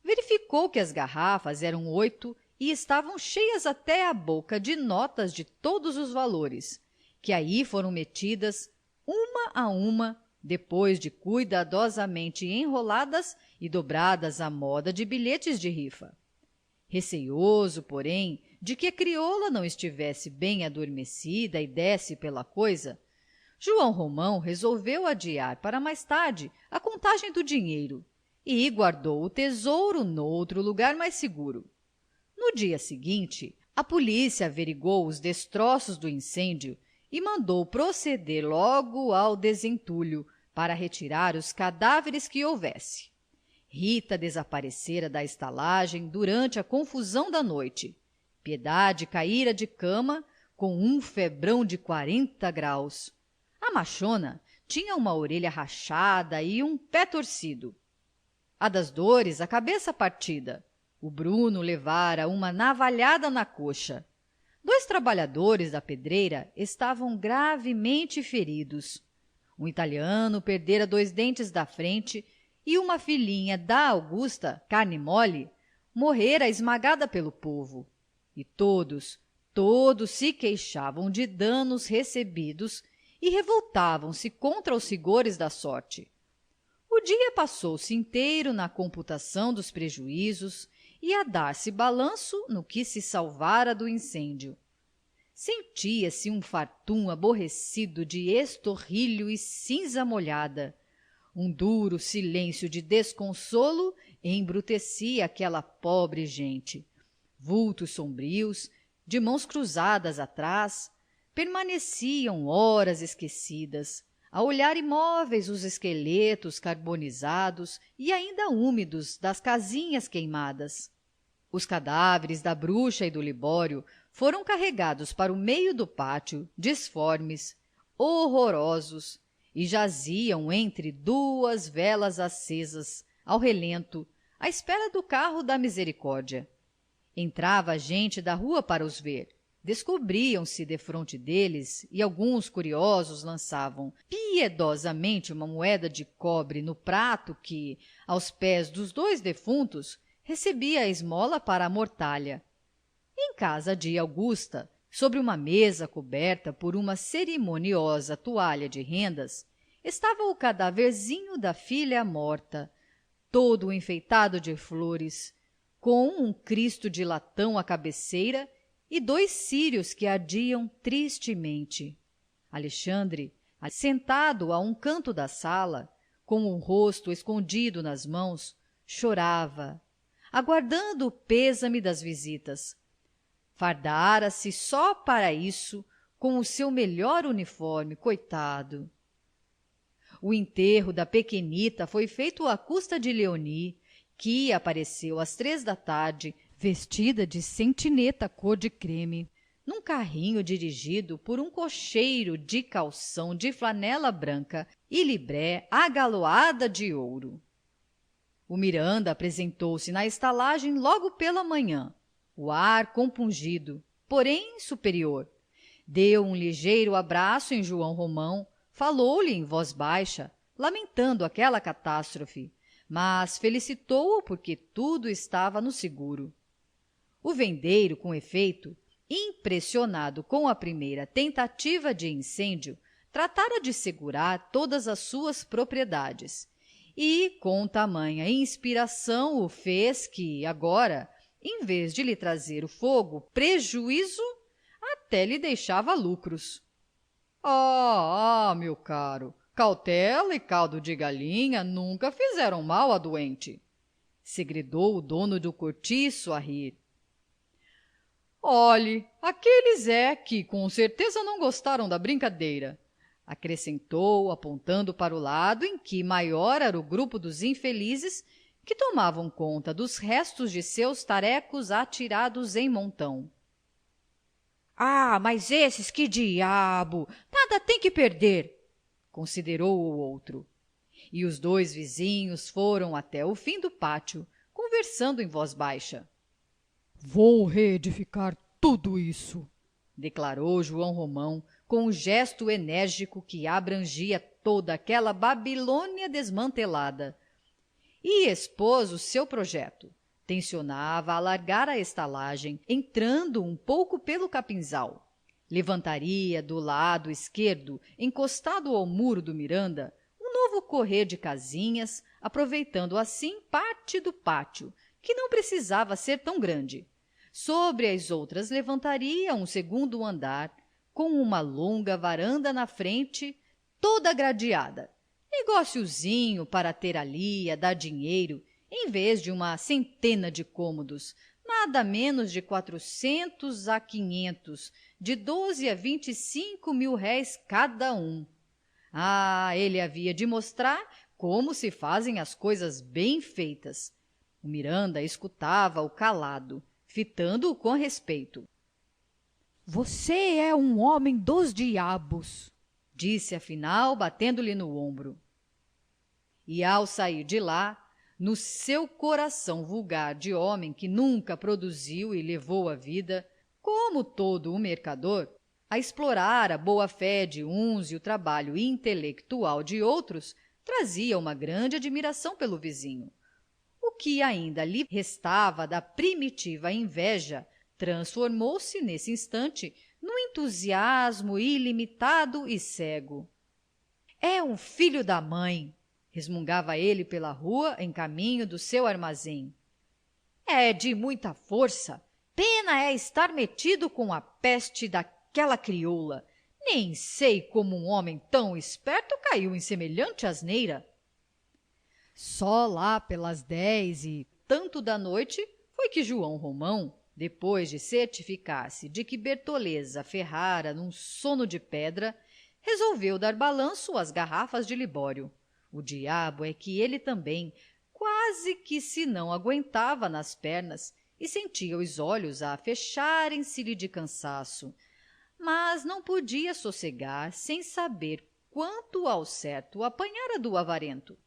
Verificou que as garrafas eram 8 e estavam cheias até a boca de notas de todos os valores, que aí foram metidas, uma a uma, depois de cuidadosamente enroladas e dobradas à moda de bilhetes de rifa. Receioso, porém, de que a crioula não estivesse bem adormecida e desse pela coisa, João Romão resolveu adiar para mais tarde a contagem do dinheiro e guardou o tesouro noutro lugar mais seguro. No dia seguinte, a polícia averigou os destroços do incêndio e mandou proceder logo ao desentulho para retirar os cadáveres que houvesse. Rita desaparecera da estalagem durante a confusão da noite. Piedade caíra de cama com um febrão de 40 graus. A machona tinha uma orelha rachada e um pé torcido. A das dores, a cabeça partida. O Bruno levara uma navalhada na coxa. 2 trabalhadores da pedreira estavam gravemente feridos. Um italiano perdera 2 dentes da frente e uma filhinha da Augusta, carne mole, morrera esmagada pelo povo. E todos se queixavam de danos recebidos e revoltavam-se contra os rigores da sorte. O dia passou-se inteiro na computação dos prejuízos e a dar-se balanço no que se salvara do incêndio. Sentia-se um fartum aborrecido de estorrilho e cinza molhada. Um duro silêncio de desconsolo embrutecia aquela pobre gente. Vultos sombrios, de mãos cruzadas atrás, permaneciam horas esquecidas, a olhar imóveis os esqueletos carbonizados e ainda úmidos das casinhas queimadas. Os cadáveres da bruxa e do Libório foram carregados para o meio do pátio, disformes, horrorosos, e jaziam entre 2 velas acesas, ao relento, à espera do carro da misericórdia. Entrava gente da rua para os ver. Descobriam-se defronte deles e alguns curiosos lançavam piedosamente uma moeda de cobre no prato que, aos pés dos 2 defuntos, recebia a esmola para a mortalha. Em casa de Augusta, sobre uma mesa coberta por uma cerimoniosa toalha de rendas, estava o cadáverzinho da filha morta, todo enfeitado de flores, com um Cristo de latão à cabeceira e 2 círios que ardiam tristemente. Alexandre, sentado a um canto da sala, com o rosto escondido nas mãos, chorava, aguardando o pêsame das visitas. Fardara-se só para isso com o seu melhor uniforme, coitado. O enterro da pequenita foi feito à custa de Léonie, que apareceu às 3 da tarde, vestida de cetineta cor de creme, num carrinho dirigido por um cocheiro de calção de flanela branca e libré agaloada de ouro. O Miranda apresentou-se na estalagem logo pela manhã, o ar compungido, porém superior. Deu um ligeiro abraço em João Romão, falou-lhe em voz baixa, lamentando aquela catástrofe, mas felicitou-o porque tudo estava no seguro. O vendeiro, com efeito, impressionado com a primeira tentativa de incêndio, tratara de segurar todas as suas propriedades e, com tamanha inspiração, o fez que, agora, em vez de lhe trazer o fogo prejuízo, até lhe deixava lucros. Meu caro, cautela e caldo de galinha nunca fizeram mal à doente, segredou o dono do cortiço a rir. Olhe, aqueles é que com certeza não gostaram da brincadeira, acrescentou, apontando para o lado em que maior era o grupo dos infelizes que tomavam conta dos restos de seus tarecos atirados em montão. Mas esses, que diabo! Nada tem que perder! Considerou o outro. E os 2 vizinhos foram até o fim do pátio, conversando em voz baixa. Vou reedificar tudo isso, declarou João Romão, com um gesto enérgico que abrangia toda aquela Babilônia desmantelada. E expôs o seu projeto. Tencionava alargar a estalagem, entrando um pouco pelo capinzal. Levantaria do lado esquerdo, encostado ao muro do Miranda, um novo correr de casinhas, aproveitando assim parte do pátio, que não precisava ser tão grande. Sobre as outras levantaria um segundo andar, com uma longa varanda na frente, toda gradeada. Negóciozinho para ter ali a dar dinheiro, em vez de uma centena de cômodos, nada menos de 400 a 500, de 12 a 25 mil réis cada um. Ah, ele havia de mostrar como se fazem as coisas bem feitas. O Miranda escutava-o calado, fitando-o com respeito. Você é um homem dos diabos, disse afinal, batendo-lhe no ombro. E ao sair de lá, no seu coração vulgar de homem que nunca produziu e levou a vida, como todo o mercador, a explorar a boa-fé de uns e o trabalho intelectual de outros, trazia uma grande admiração pelo vizinho. O que ainda lhe restava da primitiva inveja transformou-se nesse instante num entusiasmo ilimitado e cego. É um filho da mãe, resmungava ele pela rua em caminho do seu armazém. É de muita força, pena é estar metido com a peste daquela crioula. Nem sei como um homem tão esperto caiu em semelhante asneira. Só lá pelas 10 e tanto da noite foi que João Romão, depois de certificar-se de que Bertoleza ferrara num sono de pedra, resolveu dar balanço às garrafas de Libório. O diabo é que ele também quase que se não aguentava nas pernas e sentia os olhos a fecharem-se-lhe de cansaço, mas não podia sossegar sem saber quanto ao certo apanhara do avarento.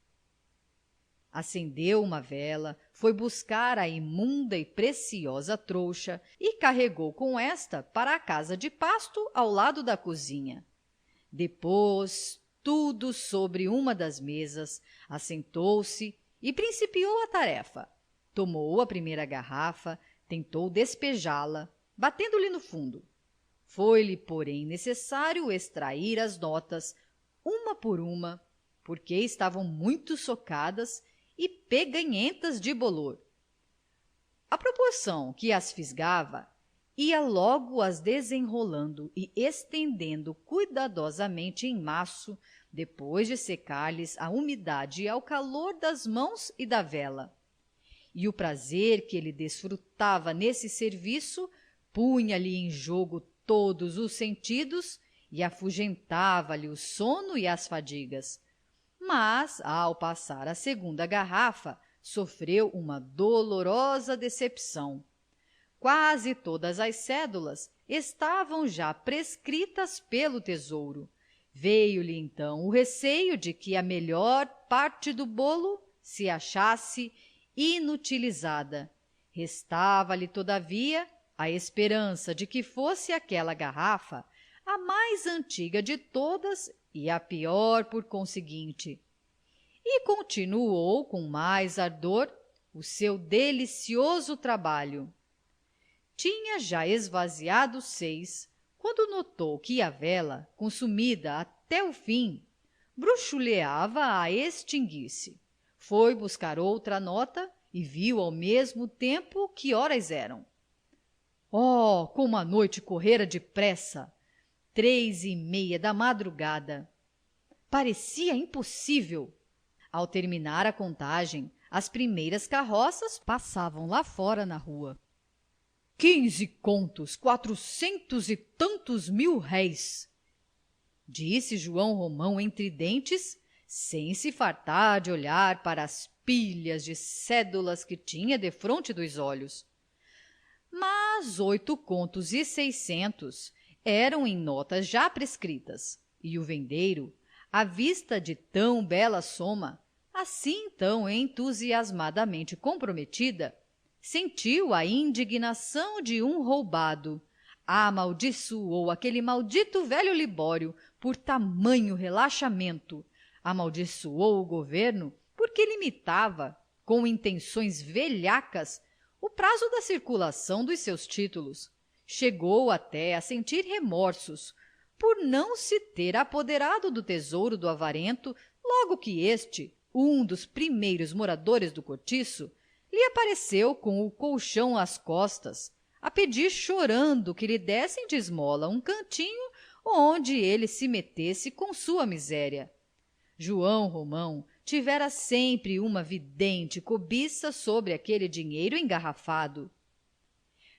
Acendeu uma vela, foi buscar a imunda e preciosa trouxa e carregou com esta para a casa de pasto ao lado da cozinha. Depôs tudo sobre uma das mesas, assentou-se e principiou a tarefa. Tomou a primeira garrafa, tentou despejá-la, batendo-lhe no fundo. Foi-lhe, porém, necessário extrair as notas, uma por uma, porque estavam muito socadas e peganhentas de bolor. À proporção que as fisgava, ia logo as desenrolando e estendendo cuidadosamente em maço, depois de secar-lhes a umidade ao calor das mãos e da vela. E o prazer que ele desfrutava nesse serviço punha-lhe em jogo todos os sentidos e afugentava-lhe o sono e as fadigas. Mas, ao passar a segunda garrafa, sofreu uma dolorosa decepção. Quase todas as cédulas estavam já prescritas pelo tesouro. Veio-lhe então o receio de que a melhor parte do bolo se achasse inutilizada. Restava-lhe, todavia, a esperança de que fosse aquela garrafa a mais antiga de todas e a pior por conseguinte. E continuou com mais ardor o seu delicioso trabalho. Tinha já esvaziado 6, quando notou que a vela, consumida até o fim, bruxuleava a extinguir-se. Foi buscar outra nota e viu ao mesmo tempo que horas eram. Oh, como a noite correra depressa! 3:30 da madrugada. Parecia impossível. Ao terminar a contagem, as primeiras carroças passavam lá fora na rua. 15 contos, 400 e tantos mil réis, disse João Romão entre dentes, sem se fartar de olhar para as pilhas de cédulas que tinha defronte dos olhos. Mas 8 contos e 600 eram em notas já prescritas, e o vendeiro, à vista de tão bela soma, assim tão entusiasmadamente comprometida, sentiu a indignação de um roubado, amaldiçoou aquele maldito velho Libório por tamanho relaxamento, amaldiçoou o governo porque limitava, com intenções velhacas, o prazo da circulação dos seus títulos. Chegou até a sentir remorsos por não se ter apoderado do tesouro do avarento Logo que este, um dos primeiros moradores do cortiço, lhe apareceu com o colchão às costas, a pedir chorando que lhe dessem de esmola um cantinho onde ele se metesse com sua miséria. João Romão tivera sempre uma vidente cobiça sobre aquele dinheiro engarrafado.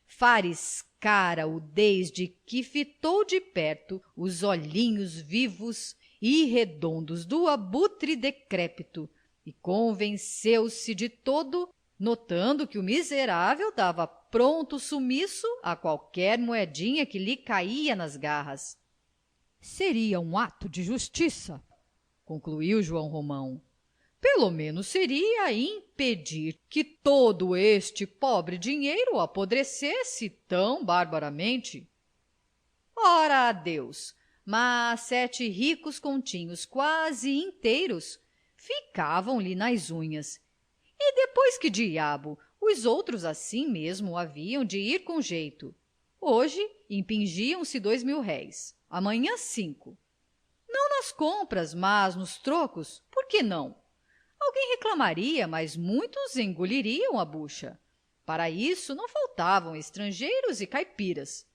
Fariscara-o desde que fitou de perto os olhinhos vivos e redondos do abutre decrépito e convenceu-se de todo, notando que o miserável dava pronto sumiço a qualquer moedinha que lhe caía nas garras. Seria um ato de justiça, concluiu João Romão. Pelo menos seria impedir que todo este pobre dinheiro apodrecesse tão barbaramente. Ora, adeus! Mas 7 ricos continhos quase inteiros ficavam-lhe nas unhas. E depois que diabo, os outros assim mesmo haviam de ir com jeito. Hoje impingiam-se 2.000 réis, amanhã 5. Não nas compras, mas nos trocos, por que não? Alguém reclamaria, mas muitos engoliriam a bucha. Para isso não faltavam estrangeiros e caipiras.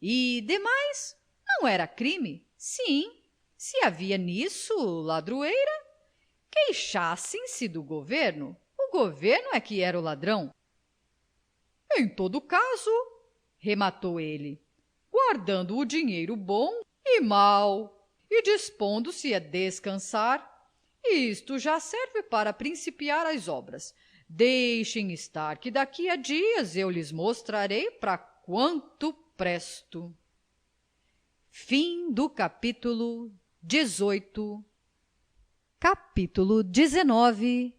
E demais, não era crime? Sim, se havia nisso ladroeira, queixassem-se do governo. O governo é que era o ladrão. Em todo caso, rematou ele, guardando o dinheiro bom e mau e dispondo-se a descansar, isto já serve para principiar as obras. Deixem estar que daqui a dias eu lhes mostrarei para quanto presto. Fim do capítulo 18. Capítulo 19.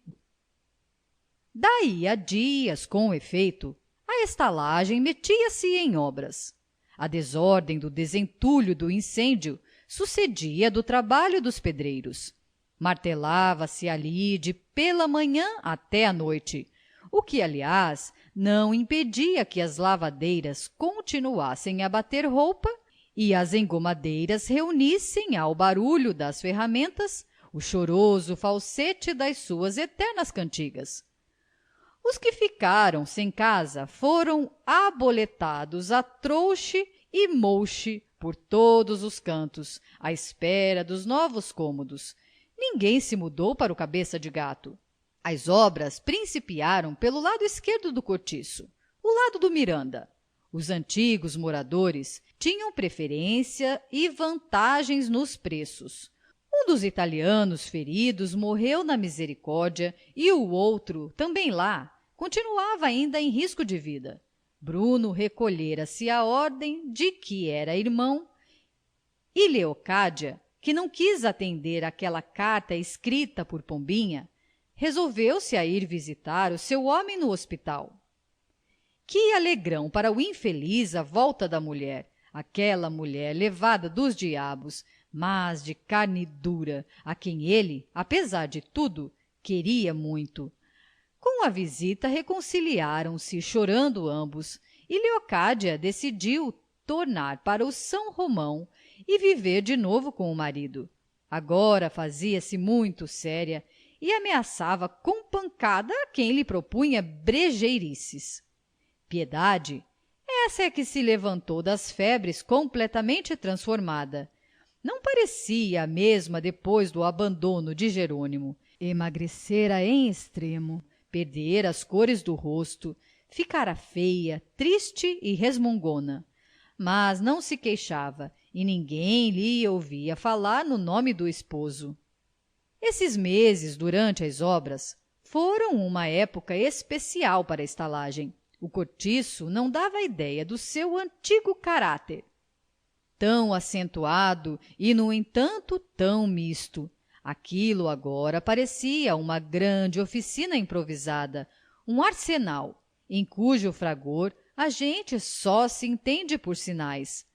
Daí a dias, com efeito, a estalagem metia-se em obras. A desordem do desentulho do incêndio sucedia do trabalho dos pedreiros. Martelava-se ali de pela manhã até a noite, o que, aliás, não impedia que as lavadeiras continuassem a bater roupa e as engomadeiras reunissem ao barulho das ferramentas o choroso falsete das suas eternas cantigas. Os que ficaram sem casa foram aboletados a trouxe e mouxe por todos os cantos, à espera dos novos cômodos. Ninguém se mudou para o Cabeça de Gato. As obras principiaram pelo lado esquerdo do cortiço, o lado do Miranda. Os antigos moradores tinham preferência e vantagens nos preços. Um dos italianos feridos morreu na Misericórdia e o outro, também lá, continuava ainda em risco de vida. Bruno recolhera-se à ordem de que era irmão e Leocádia, que não quis atender àquela carta escrita por Pombinha, resolveu-se a ir visitar o seu homem no hospital. Que alegrão para o infeliz a volta da mulher, aquela mulher levada dos diabos, mas de carne dura, a quem ele, apesar de tudo, queria muito. Com a visita reconciliaram-se chorando ambos, e Leocádia decidiu tornar para o São Romão e viver de novo com o marido. Agora fazia-se muito séria e ameaçava com pancada a quem lhe propunha brejeirices. Piedade, essa é que se levantou das febres completamente transformada. Não parecia a mesma depois do abandono de Jerônimo. Emagrecera em extremo, perdera as cores do rosto, ficara feia, triste e resmungona. Mas não se queixava e ninguém lhe ouvia falar no nome do esposo. Esses meses durante as obras foram uma época especial para a estalagem. O cortiço não dava ideia do seu antigo caráter, tão acentuado e, no entanto, tão misto. Aquilo agora parecia uma grande oficina improvisada, um arsenal, em cujo fragor a gente só se entende por sinais.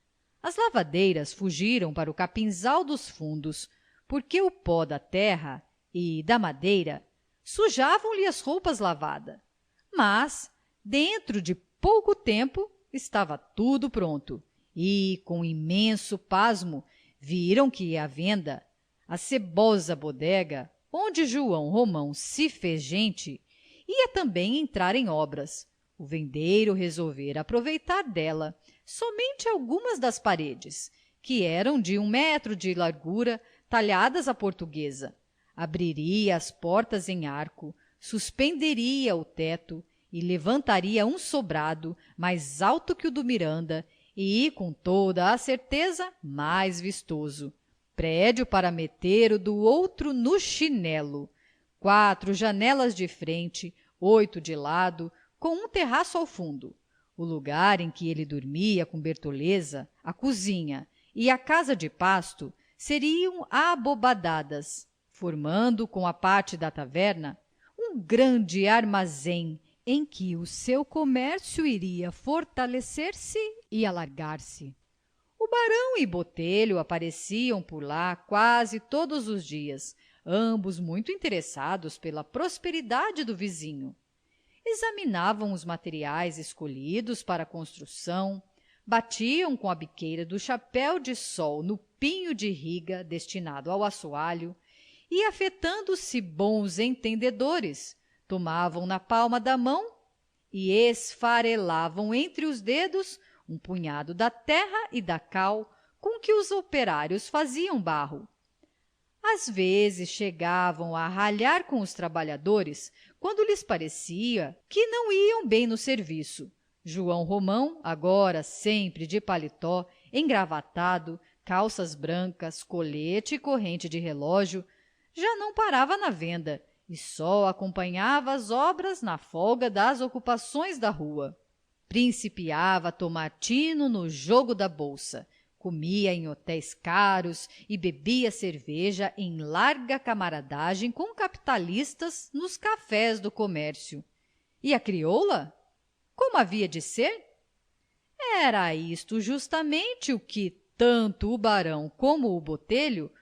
As lavadeiras fugiram para o capinzal dos fundos, porque o pó da terra e da madeira sujavam-lhe as roupas lavadas. Mas, dentro de pouco tempo, estava tudo pronto, e, com imenso pasmo, viram que à venda A cebosa bodega, onde João Romão se fez gente, ia também entrar em obras. O vendeiro resolvera aproveitar dela somente algumas das paredes, que eram de 1 metro de largura, talhadas à portuguesa. Abriria as portas em arco, suspenderia o teto e levantaria um sobrado mais alto que o do Miranda e, com toda a certeza, mais vistoso. Prédio para meter o do outro no chinelo. 4 janelas de frente, 8 de lado, com um terraço ao fundo. O lugar em que ele dormia com Bertoleza, a cozinha e a casa de pasto seriam abobadadas, formando com a parte da taverna um grande armazém em que o seu comércio iria fortalecer-se e alargar-se. O barão e Botelho apareciam por lá quase todos os dias, ambos muito interessados pela prosperidade do vizinho. Examinavam os materiais escolhidos para a construção, batiam com a biqueira do chapéu de sol no pinho de riga destinado ao assoalho e, afetando-se bons entendedores, tomavam na palma da mão e esfarelavam entre os dedos um punhado da terra e da cal com que os operários faziam barro. Às vezes chegavam a ralhar com os trabalhadores quando lhes parecia que não iam bem no serviço. João Romão, agora sempre de paletó, engravatado, calças brancas, colete e corrente de relógio, já não parava na venda e só acompanhava as obras na folga das ocupações da rua. Principiava a tomar tino no jogo da bolsa, comia em hotéis caros e bebia cerveja em larga camaradagem com capitalistas nos cafés do comércio. E a crioula? Como havia de ser? Era isto justamente o que tanto o barão como o Botelho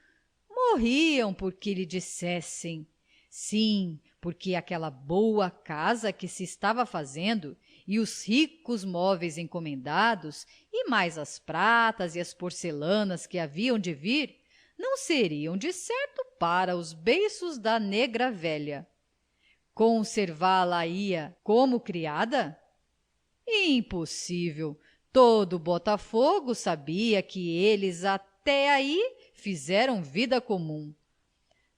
morriam por que lhe dissessem. Sim, porque aquela boa casa que se estava fazendo e os ricos móveis encomendados e mais as pratas e as porcelanas que haviam de vir não seriam de certo para os beiços da negra velha. Conservá-la-ia como criada? Impossível! Todo Botafogo sabia que eles até aí fizeram vida comum.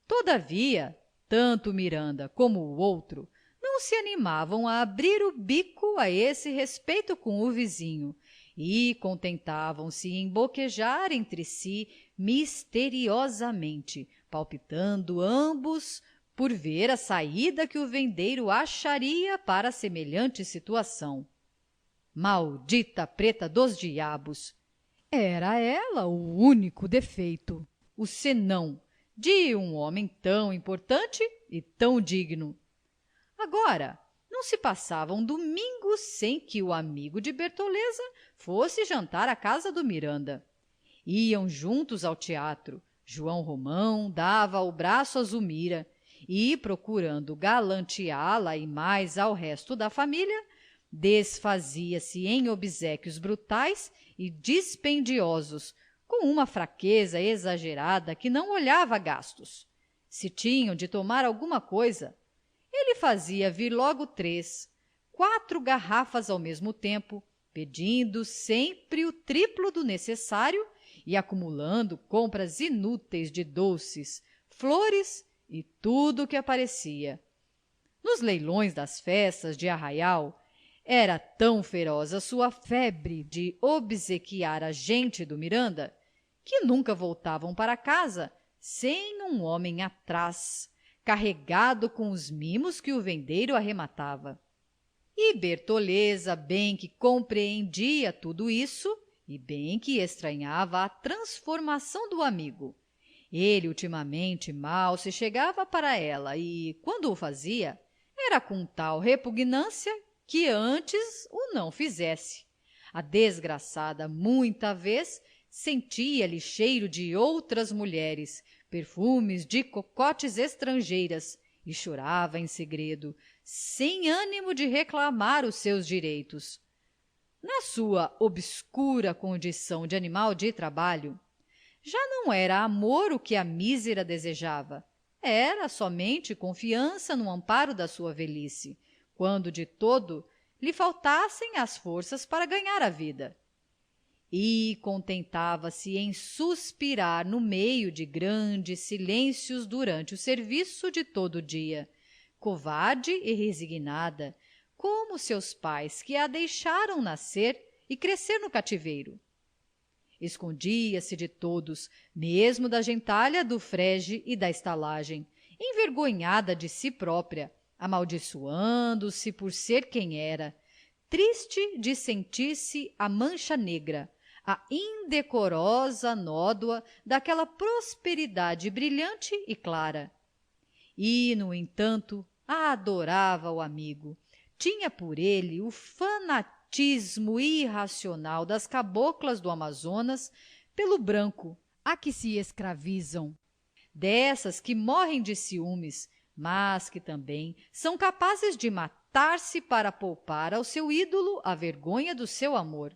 Todavia, tanto Miranda como o outro não se animavam a abrir o bico a esse respeito com o vizinho e contentavam-se em boquejar entre si misteriosamente, palpitando ambos por ver a saída que o vendeiro acharia para semelhante situação. Maldita preta dos diabos! Era ela o único defeito, o senão de um homem tão importante e tão digno. Agora, não se passava um domingo sem que o amigo de Bertoleza fosse jantar à casa do Miranda. Iam juntos ao teatro. João Romão dava o braço a Zulmira e, procurando galanteá-la e mais ao resto da família, desfazia-se em obséquios brutais e dispendiosos, com uma fraqueza exagerada que não olhava gastos. Se tinham de tomar alguma coisa, ele fazia vir logo 3, 4 garrafas ao mesmo tempo, pedindo sempre o triplo do necessário e acumulando compras inúteis de doces, flores e tudo o que aparecia. Nos leilões das festas de arraial, era tão feroz a sua febre de obsequiar a gente do Miranda, que nunca voltavam para casa sem um homem atrás, carregado com os mimos que o vendeiro arrematava. E Bertoleza bem que compreendia tudo isso e bem que estranhava a transformação do amigo. Ele ultimamente mal se chegava para ela e, quando o fazia, era com tal repugnância que antes o não fizesse. A desgraçada, muita vez, sentia-lhe cheiro de outras mulheres, perfumes de cocotes estrangeiras, e chorava em segredo, sem ânimo de reclamar os seus direitos. Na sua obscura condição de animal de trabalho, Já não era amor o que a mísera desejava, era somente confiança no amparo da sua velhice, quando de todo lhe faltassem as forças para ganhar a vida. E contentava-se em suspirar no meio de grandes silêncios durante o serviço de todo o dia, covarde e resignada, como seus pais que a deixaram nascer e crescer no cativeiro. Escondia-se de todos, mesmo da gentalha do frege e da estalagem, envergonhada de si própria, amaldiçoando-se por ser quem era, triste de sentir-se a mancha negra, a indecorosa nódoa daquela prosperidade brilhante e clara. E, no entanto, adorava o amigo, tinha por ele o fanatismo irracional das caboclas do Amazonas pelo branco, a que se escravizam, dessas que morrem de ciúmes, mas que também são capazes de matar-se para poupar ao seu ídolo a vergonha do seu amor.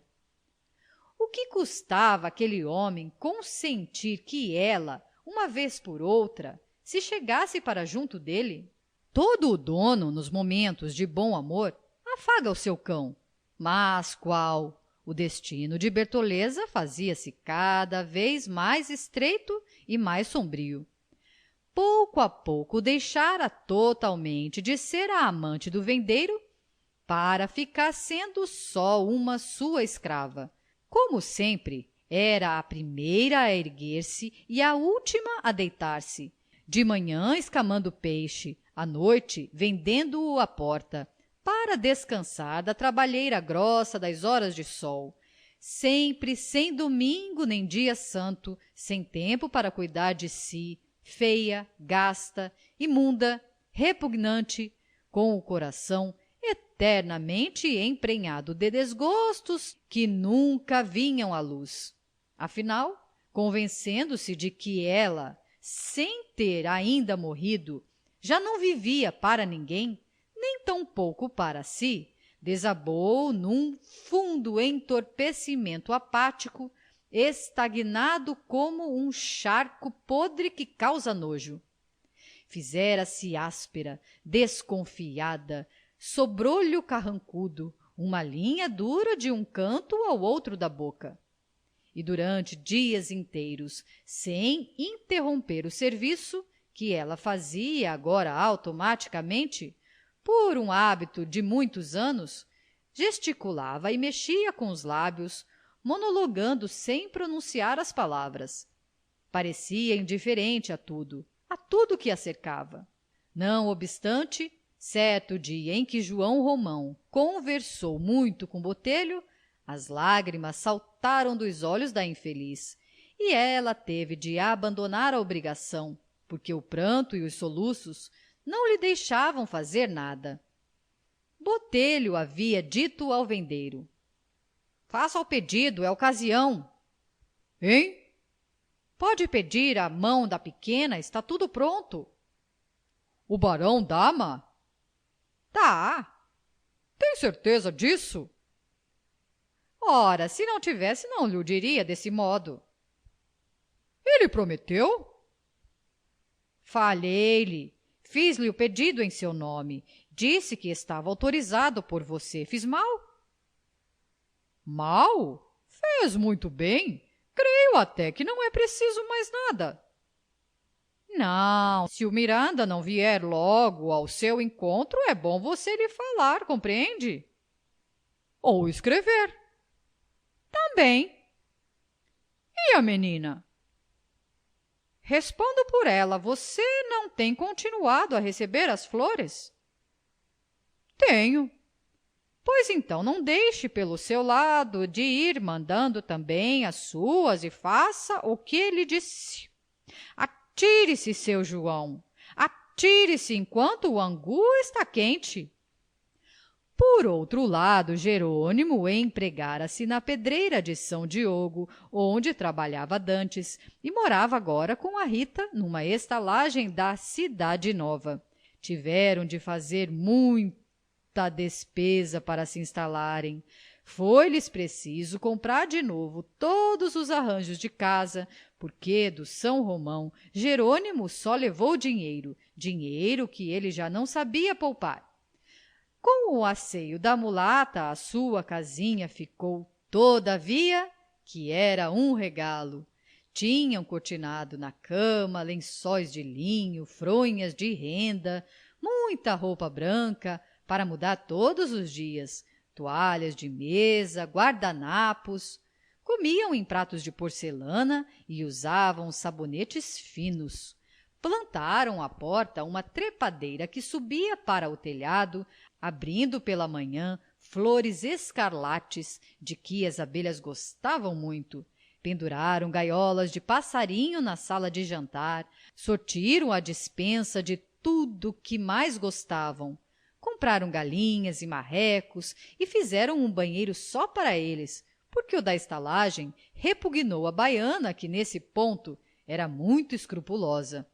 O que custava àquele homem consentir que ela, uma vez por outra, se chegasse para junto dele? Todo o dono, nos momentos de bom amor, afaga o seu cão, mas qual? O destino de Bertoleza fazia-se cada vez mais estreito e mais sombrio. Pouco a pouco deixara totalmente de ser a amante do vendeiro para ficar sendo só uma sua escrava. Como sempre, era a primeira a erguer-se e a última a deitar-se, de manhã escamando peixe, à noite vendendo-o à porta, para descansar da trabalheira grossa das horas de sol, sempre sem domingo nem dia santo, sem tempo para cuidar de si, feia, gasta, imunda, repugnante, com o coração eternamente emprenhado de desgostos que nunca vinham à luz. Afinal, convencendo-se de que ela, sem ter ainda morrido, já não vivia para ninguém, nem tampouco para si, desabou num fundo entorpecimento apático, estagnado como um charco podre que causa nojo. Fizera-se áspera, desconfiada, sobrolho carrancudo, uma linha dura de um canto ao outro da boca. E durante dias inteiros, sem interromper o serviço, que ela fazia agora automaticamente, por um hábito de muitos anos, gesticulava e mexia com os lábios, monologando sem pronunciar as palavras. Parecia indiferente a tudo que a cercava. Não obstante, certo dia em que João Romão conversou muito com Botelho, as lágrimas saltaram dos olhos da infeliz e ela teve de abandonar a obrigação, porque o pranto e os soluços não lhe deixavam fazer nada. Botelho havia dito ao vendeiro: faça o pedido, é ocasião. Hein? Pode pedir a mão da pequena, está tudo pronto. O barão dá-ma? Dá. Tem certeza disso? Ora, se não tivesse, não lhe diria desse modo. Ele prometeu? Falhei-lhe. Fiz-lhe o pedido em seu nome. Disse que estava autorizado por você. Fiz mal? Mal? Fez muito bem. Creio até que não é preciso mais nada. Não, se o Miranda não vier logo ao seu encontro, é bom você lhe falar, compreende? Ou escrever. Também. E a menina? Respondo por ela, você não tem continuado a receber as flores? Tenho. Pois então não deixe pelo seu lado de ir mandando também as suas e faça o que ele disse. Atire-se, seu João, atire-se enquanto o angu está quente. Por outro lado, Jerônimo empregara-se na pedreira de São Diogo, onde trabalhava dantes, e morava agora com a Rita numa estalagem da Cidade Nova. Tiveram de fazer muita despesa para se instalarem. Foi-lhes preciso comprar de novo todos os arranjos de casa, porque do São Romão Jerônimo só levou dinheiro, dinheiro que ele já não sabia poupar. Com o asseio da mulata, a sua casinha ficou, todavia, que era um regalo. Tinham cortinado na cama lençóis de linho, fronhas de renda, muita roupa branca para mudar todos os dias, toalhas de mesa, guardanapos. Comiam em pratos de porcelana e usavam sabonetes finos. Plantaram à porta uma trepadeira que subia para o telhado, abrindo pela manhã flores escarlates, de que as abelhas gostavam muito. Penduraram gaiolas de passarinho na sala de jantar, sortiram a despensa de tudo que mais gostavam. Compraram galinhas e marrecos e fizeram um banheiro só para eles, porque o da estalagem repugnou a baiana, que nesse ponto era muito escrupulosa.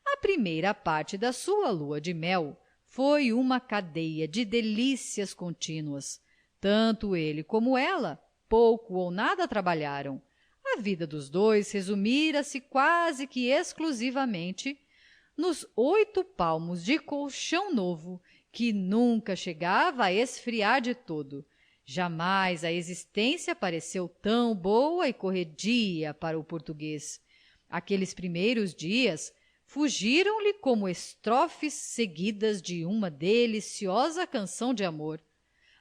A primeira parte da sua lua de mel foi uma cadeia de delícias contínuas. Tanto ele como ela pouco ou nada trabalharam. A vida dos dois resumira-se quase que exclusivamente nos 8 palmos de colchão novo, que nunca chegava a esfriar de todo. Jamais a existência pareceu tão boa e corredia para o português. Aqueles primeiros dias fugiram-lhe como estrofes seguidas de uma deliciosa canção de amor,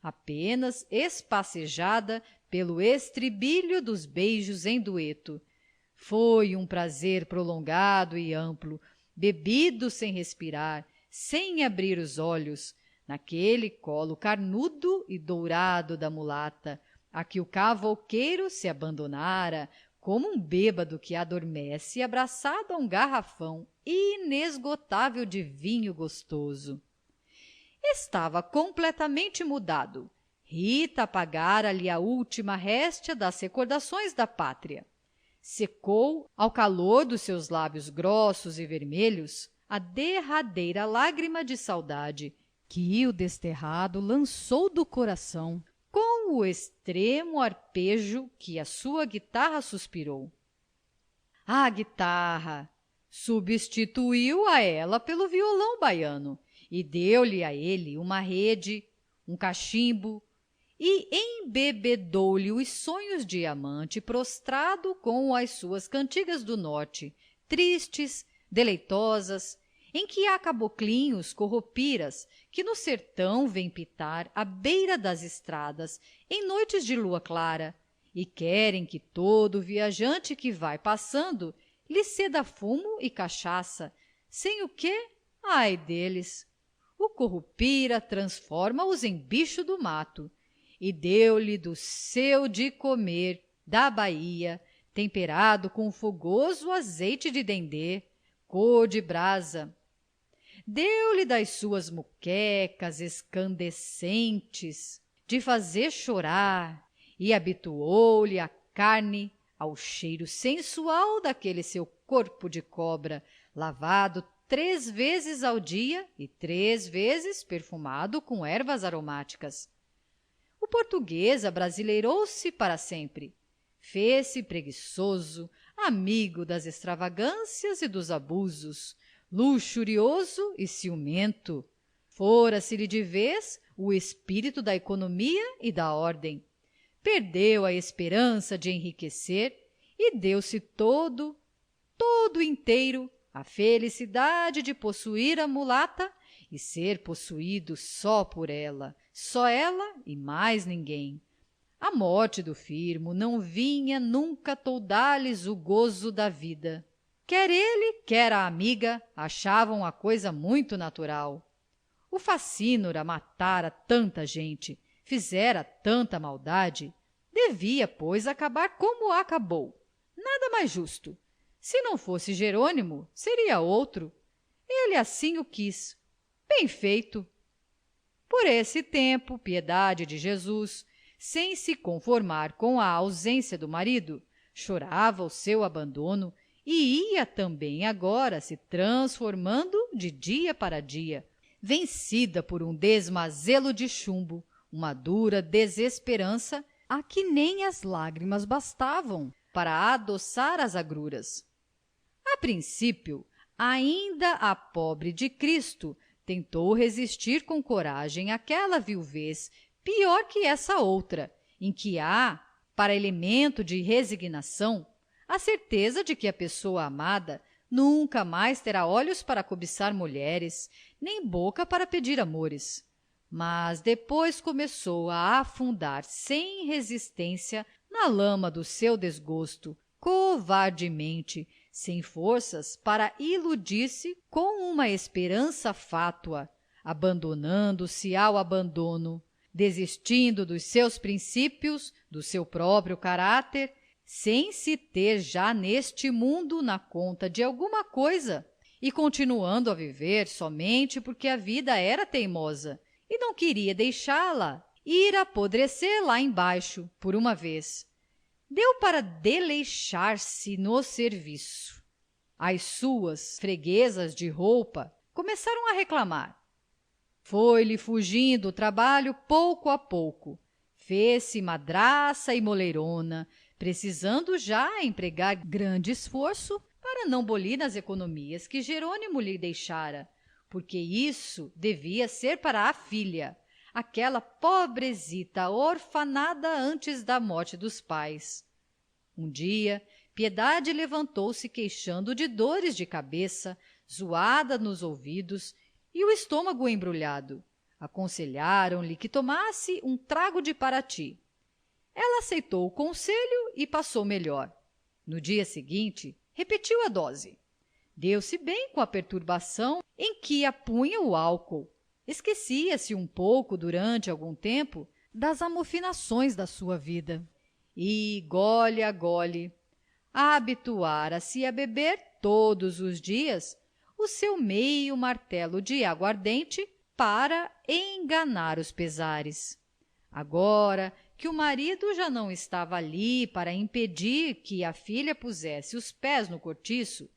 apenas espacejada pelo estribilho dos beijos em dueto. Foi um prazer prolongado e amplo, bebido sem respirar, sem abrir os olhos, naquele colo carnudo e dourado da mulata, a que o cavouqueiro se abandonara, como um bêbado que adormece abraçado a um garrafão inesgotável de vinho gostoso. Estava completamente mudado. Rita apagara-lhe a última réstia das recordações da pátria. Secou, ao calor dos seus lábios grossos e vermelhos, a derradeira lágrima de saudade que o desterrado lançou do coração com o extremo arpejo que a sua guitarra suspirou. A guitarra substituiu a ela pelo violão baiano e deu-lhe a ele uma rede, um cachimbo, e embebedou-lhe os sonhos de amante prostrado com as suas cantigas do norte, tristes, deleitosas, em que há caboclinhos corropiras que no sertão vêm pitar à beira das estradas em noites de lua clara e querem que todo viajante que vai passando lhe ceda fumo e cachaça, sem o que, ai deles, o corrupira transforma-os em bicho do mato e deu-lhe do seu de comer da Bahia, temperado com fogoso azeite de dendê, cor de brasa. Deu-lhe das suas muquecas escandescentes de fazer chorar e habituou-lhe a carne ao cheiro sensual daquele seu corpo de cobra, lavado 3 vezes ao dia e 3 vezes perfumado com ervas aromáticas. O português abrasileirou-se para sempre. Fez-se preguiçoso, amigo das extravagâncias e dos abusos, luxurioso e ciumento. Fora-se-lhe de vez o espírito da economia e da ordem. Perdeu a esperança de enriquecer e deu-se todo inteiro à felicidade de possuir a mulata e ser possuído só por ela, só ela e mais ninguém. A morte do firmo não vinha nunca toldar-lhes o gozo da vida. Quer ele, quer a amiga, achavam a coisa muito natural. O Facínora matara tanta gente, fizera tanta maldade, devia, pois, acabar como acabou. Nada mais justo. Se não fosse Jerônimo, seria outro. Ele assim o quis. Bem feito. Por esse tempo, Piedade de Jesus, sem se conformar com a ausência do marido, chorava o seu abandono e ia também agora se transformando de dia para dia, vencida por um desmazelo de chumbo, uma dura desesperança a que nem as lágrimas bastavam para adoçar as agruras. A princípio, ainda a pobre de Cristo tentou resistir com coragem àquela viuvez pior que essa outra, em que há, para elemento de resignação, a certeza de que a pessoa amada nunca mais terá olhos para cobiçar mulheres, nem boca para pedir amores. Mas depois começou a afundar sem resistência na lama do seu desgosto, covardemente, sem forças para iludir-se com uma esperança fátua, abandonando-se ao abandono, desistindo dos seus princípios, do seu próprio caráter, sem se ter já neste mundo na conta de alguma coisa e continuando a viver somente porque a vida era teimosa e não queria deixá-la ir apodrecer lá embaixo por uma vez. Deu para desleixar-se no serviço. As suas freguesas de roupa começaram a reclamar. Foi-lhe fugindo o trabalho pouco a pouco. Fez-se madraça e moleirona, precisando já empregar grande esforço para não bolir nas economias que Jerônimo lhe deixara, porque isso devia ser para a filha, aquela pobrezita orfanada antes da morte dos pais. Um dia, Piedade levantou-se queixando de dores de cabeça, zoada nos ouvidos e o estômago embrulhado. Aconselharam-lhe que tomasse um trago de parati. Ela aceitou o conselho e passou melhor. No dia seguinte, repetiu a dose. Deu-se bem com a perturbação em que a punha o álcool. Esquecia-se um pouco, durante algum tempo, das amofinações da sua vida. E, gole a gole, habituara-se a beber todos os dias o seu meio martelo de aguardente para enganar os pesares. Agora que o marido já não estava ali para impedir que a filha pusesse os pés no cortiço,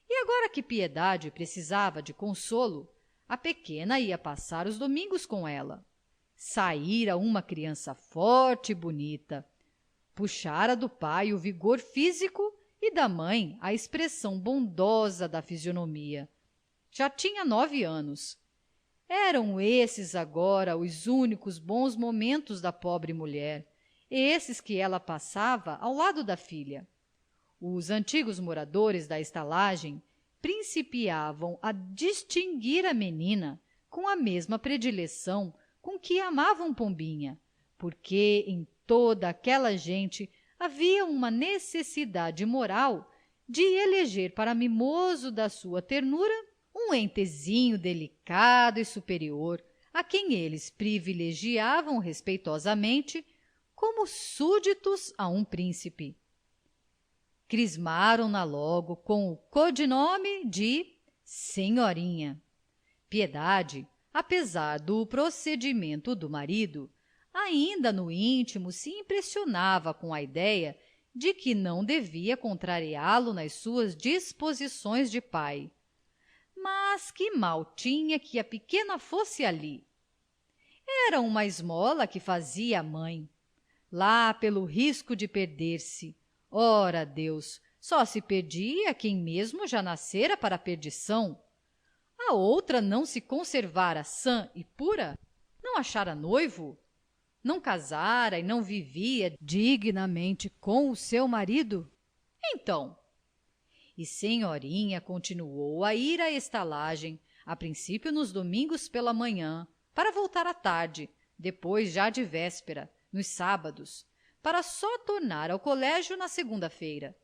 e agora que Piedade precisava de consolo, a pequena ia passar os domingos com ela. Saíra uma criança forte e bonita. Puxara do pai o vigor físico e da mãe a expressão bondosa da fisionomia. Já tinha 9 anos. Eram esses agora os únicos bons momentos da pobre mulher, esses que ela passava ao lado da filha. Os antigos moradores da estalagem principiavam a distinguir a menina com a mesma predileção com que amavam Pombinha, porque em toda aquela gente havia uma necessidade moral de eleger para mimoso da sua ternura um entezinho delicado e superior, a quem eles privilegiavam respeitosamente como súditos a um príncipe. Crismaram-na logo com o codinome de Senhorinha. Piedade, apesar do procedimento do marido, ainda no íntimo se impressionava com a ideia de que não devia contrariá-lo nas suas disposições de pai. Mas que mal tinha que a pequena fosse ali. Era uma esmola que fazia a mãe, lá pelo risco de perder-se. Ora Deus, só se perdia quem mesmo já nascera para a perdição. A outra não se conservara sã e pura? Não achara noivo? Não casara e não vivia dignamente com o seu marido? Então, e Senhorinha continuou a ir à estalagem, a princípio nos domingos pela manhã, para voltar à tarde, depois já de véspera, nos sábados, para só tornar ao colégio na segunda-feira.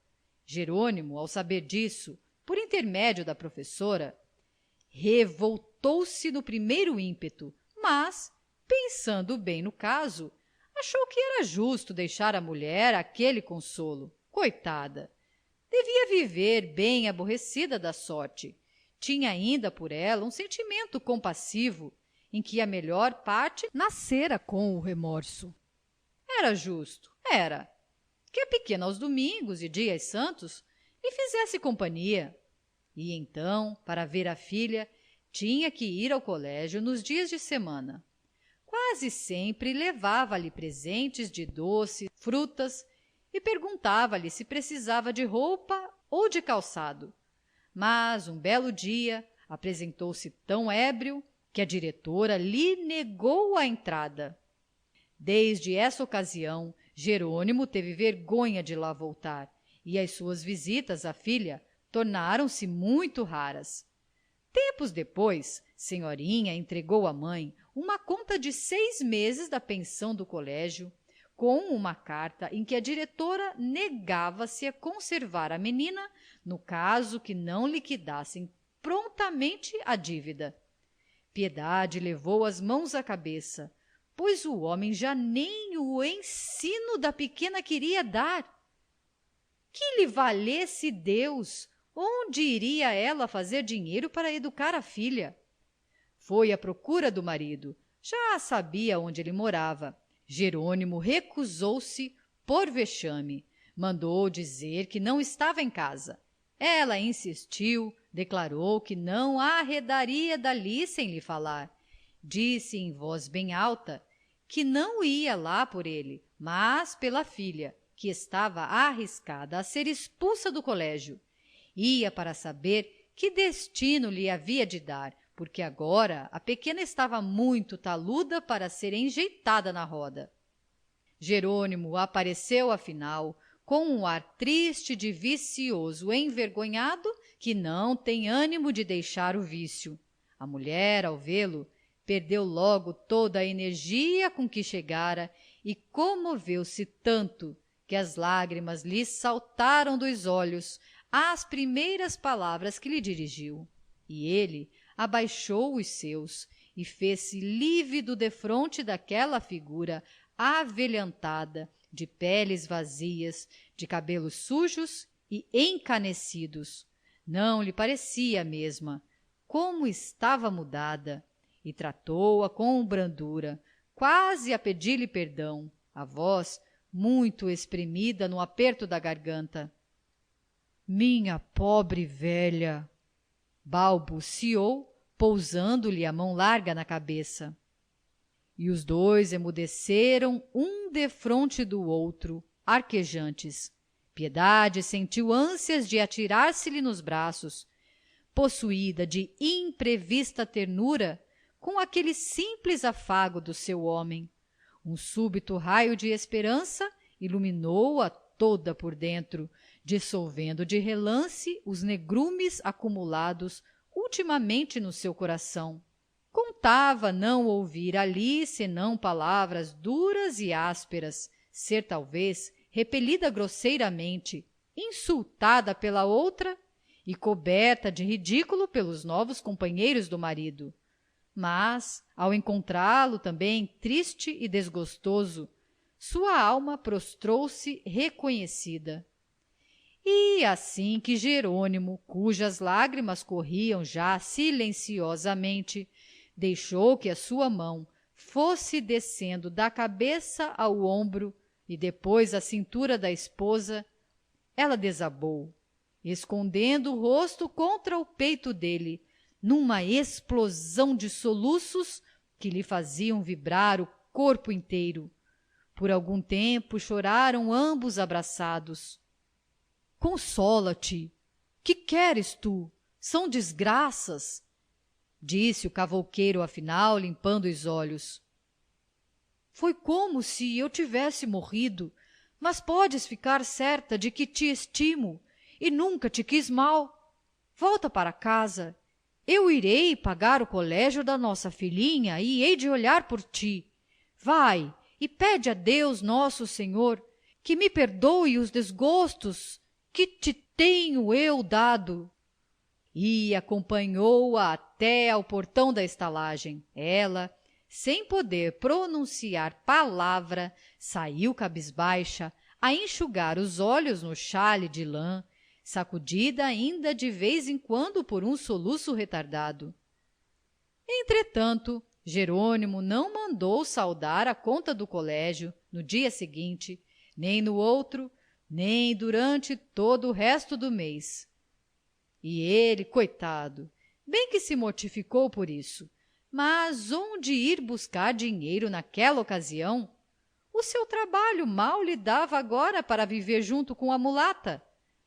Jerônimo, ao saber disso, por intermédio da professora, revoltou-se no primeiro ímpeto, mas, pensando bem no caso, achou que era justo deixar à mulher aquele consolo. Coitada! Devia viver bem aborrecida da sorte. Tinha ainda por ela um sentimento compassivo, em que a melhor parte nascera com o remorso. Era justo, era, que a pequena aos domingos e dias santos lhe fizesse companhia. E então, para ver a filha, tinha que ir ao colégio nos dias de semana. quase sempre levava-lhe presentes de doces, frutas e perguntava-lhe se precisava de roupa ou de calçado. Mas um belo dia apresentou-se tão ébrio que a diretora lhe negou a entrada. Desde essa ocasião, Jerônimo teve vergonha de lá voltar e as suas visitas à filha tornaram-se muito raras. Tempos depois, senhorinha entregou à mãe uma conta de 6 meses da pensão do colégio, com uma carta em que a diretora negava-se a conservar a menina no caso que não liquidassem prontamente a dívida. Piedade levou as mãos à cabeça, pois o homem já nem o ensino da pequena queria dar. Que lhe valesse Deus, onde iria ela fazer dinheiro para educar a filha? Foi à procura do marido, já sabia onde ele morava. Jerônimo recusou-se por vexame, mandou dizer que não estava em casa. Ela insistiu, declarou que não a arredaria dali sem lhe falar. Disse em voz bem alta que não ia lá por ele, mas pela filha, que estava arriscada a ser expulsa do colégio. Ia para saber que destino lhe havia de dar, porque agora a pequena estava muito taluda para ser enjeitada na roda. Jerônimo apareceu afinal com um ar triste de vicioso envergonhado que não tem ânimo de deixar o vício. A mulher, ao vê-lo, perdeu logo toda a energia com que chegara e comoveu-se tanto que as lágrimas lhe saltaram dos olhos às primeiras palavras que lhe dirigiu. E ele abaixou os seus e fez-se lívido defronte daquela figura avelhantada, de peles vazias, de cabelos sujos e encanecidos. Não lhe parecia a mesma. Como estava mudada! E tratou-a com brandura, quase a pedir-lhe perdão, a voz muito espremida no aperto da garganta. Minha pobre velha! Balbuciou, pousando-lhe a mão larga na cabeça. E os dois emudeceram um defronte do outro, arquejantes. Piedade sentiu ânsias de atirar-se-lhe nos braços, possuída de imprevista ternura com aquele simples afago do seu homem. Um súbito raio de esperança iluminou-a toda por dentro, dissolvendo de relance os negrumes acumulados ultimamente no seu coração. Contava não ouvir ali senão palavras duras e ásperas, ser talvez repelida grosseiramente, insultada pela outra e coberta de ridículo pelos novos companheiros do marido. Mas, ao encontrá-lo também triste e desgostoso, sua alma prostrou-se reconhecida. E assim que Jerônimo, cujas lágrimas corriam já silenciosamente, deixou que a sua mão fosse descendo da cabeça ao ombro e depois à cintura da esposa, ela desabou, escondendo o rosto contra o peito dele, numa explosão de soluços que lhe faziam vibrar o corpo inteiro. Por algum tempo choraram ambos abraçados. Consola-te. Que queres tu? São desgraças, disse o cavouqueiro afinal, limpando os olhos. Foi como se eu tivesse morrido, mas podes ficar certa de que te estimo e nunca te quis mal. Volta para casa. Eu irei pagar o colégio da nossa filhinha e hei de olhar por ti. Vai e pede a Deus nosso Senhor que me perdoe os desgostos que te tenho eu dado. E acompanhou-a até ao portão da estalagem. Ela, sem poder pronunciar palavra, saiu cabisbaixa a enxugar os olhos no xale de lã, sacudida ainda de vez em quando por um soluço retardado. Entretanto, Jerônimo não mandou saldar a conta do colégio no dia seguinte, nem no outro, nem durante todo o resto do mês. E ele, coitado, bem que se mortificou por isso, mas onde ir buscar dinheiro naquela ocasião? O seu trabalho mal lhe dava agora para viver junto com a mulata.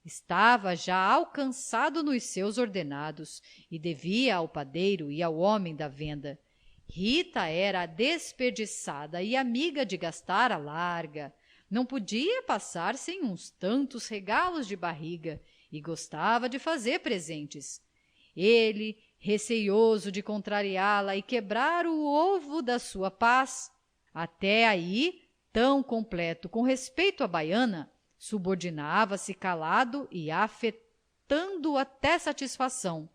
Estava já alcançado nos seus ordenados e devia ao padeiro e ao homem da venda. Rita era desperdiçada e amiga de gastar à larga. Não podia passar sem uns tantos regalos de barriga e gostava de fazer presentes. Ele, receioso de contrariá-la e quebrar o ovo da sua paz, até aí tão completo com respeito à baiana, subordinava-se calado e afetando até satisfação.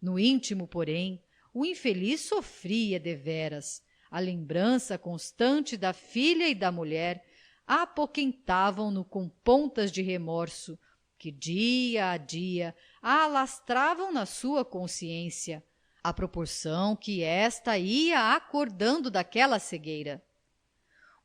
No íntimo, porém, o infeliz sofria deveras. A lembrança constante da filha e da mulher apoquentavam-no com pontas de remorso, que dia a dia alastravam na sua consciência, à proporção que esta ia acordando daquela cegueira.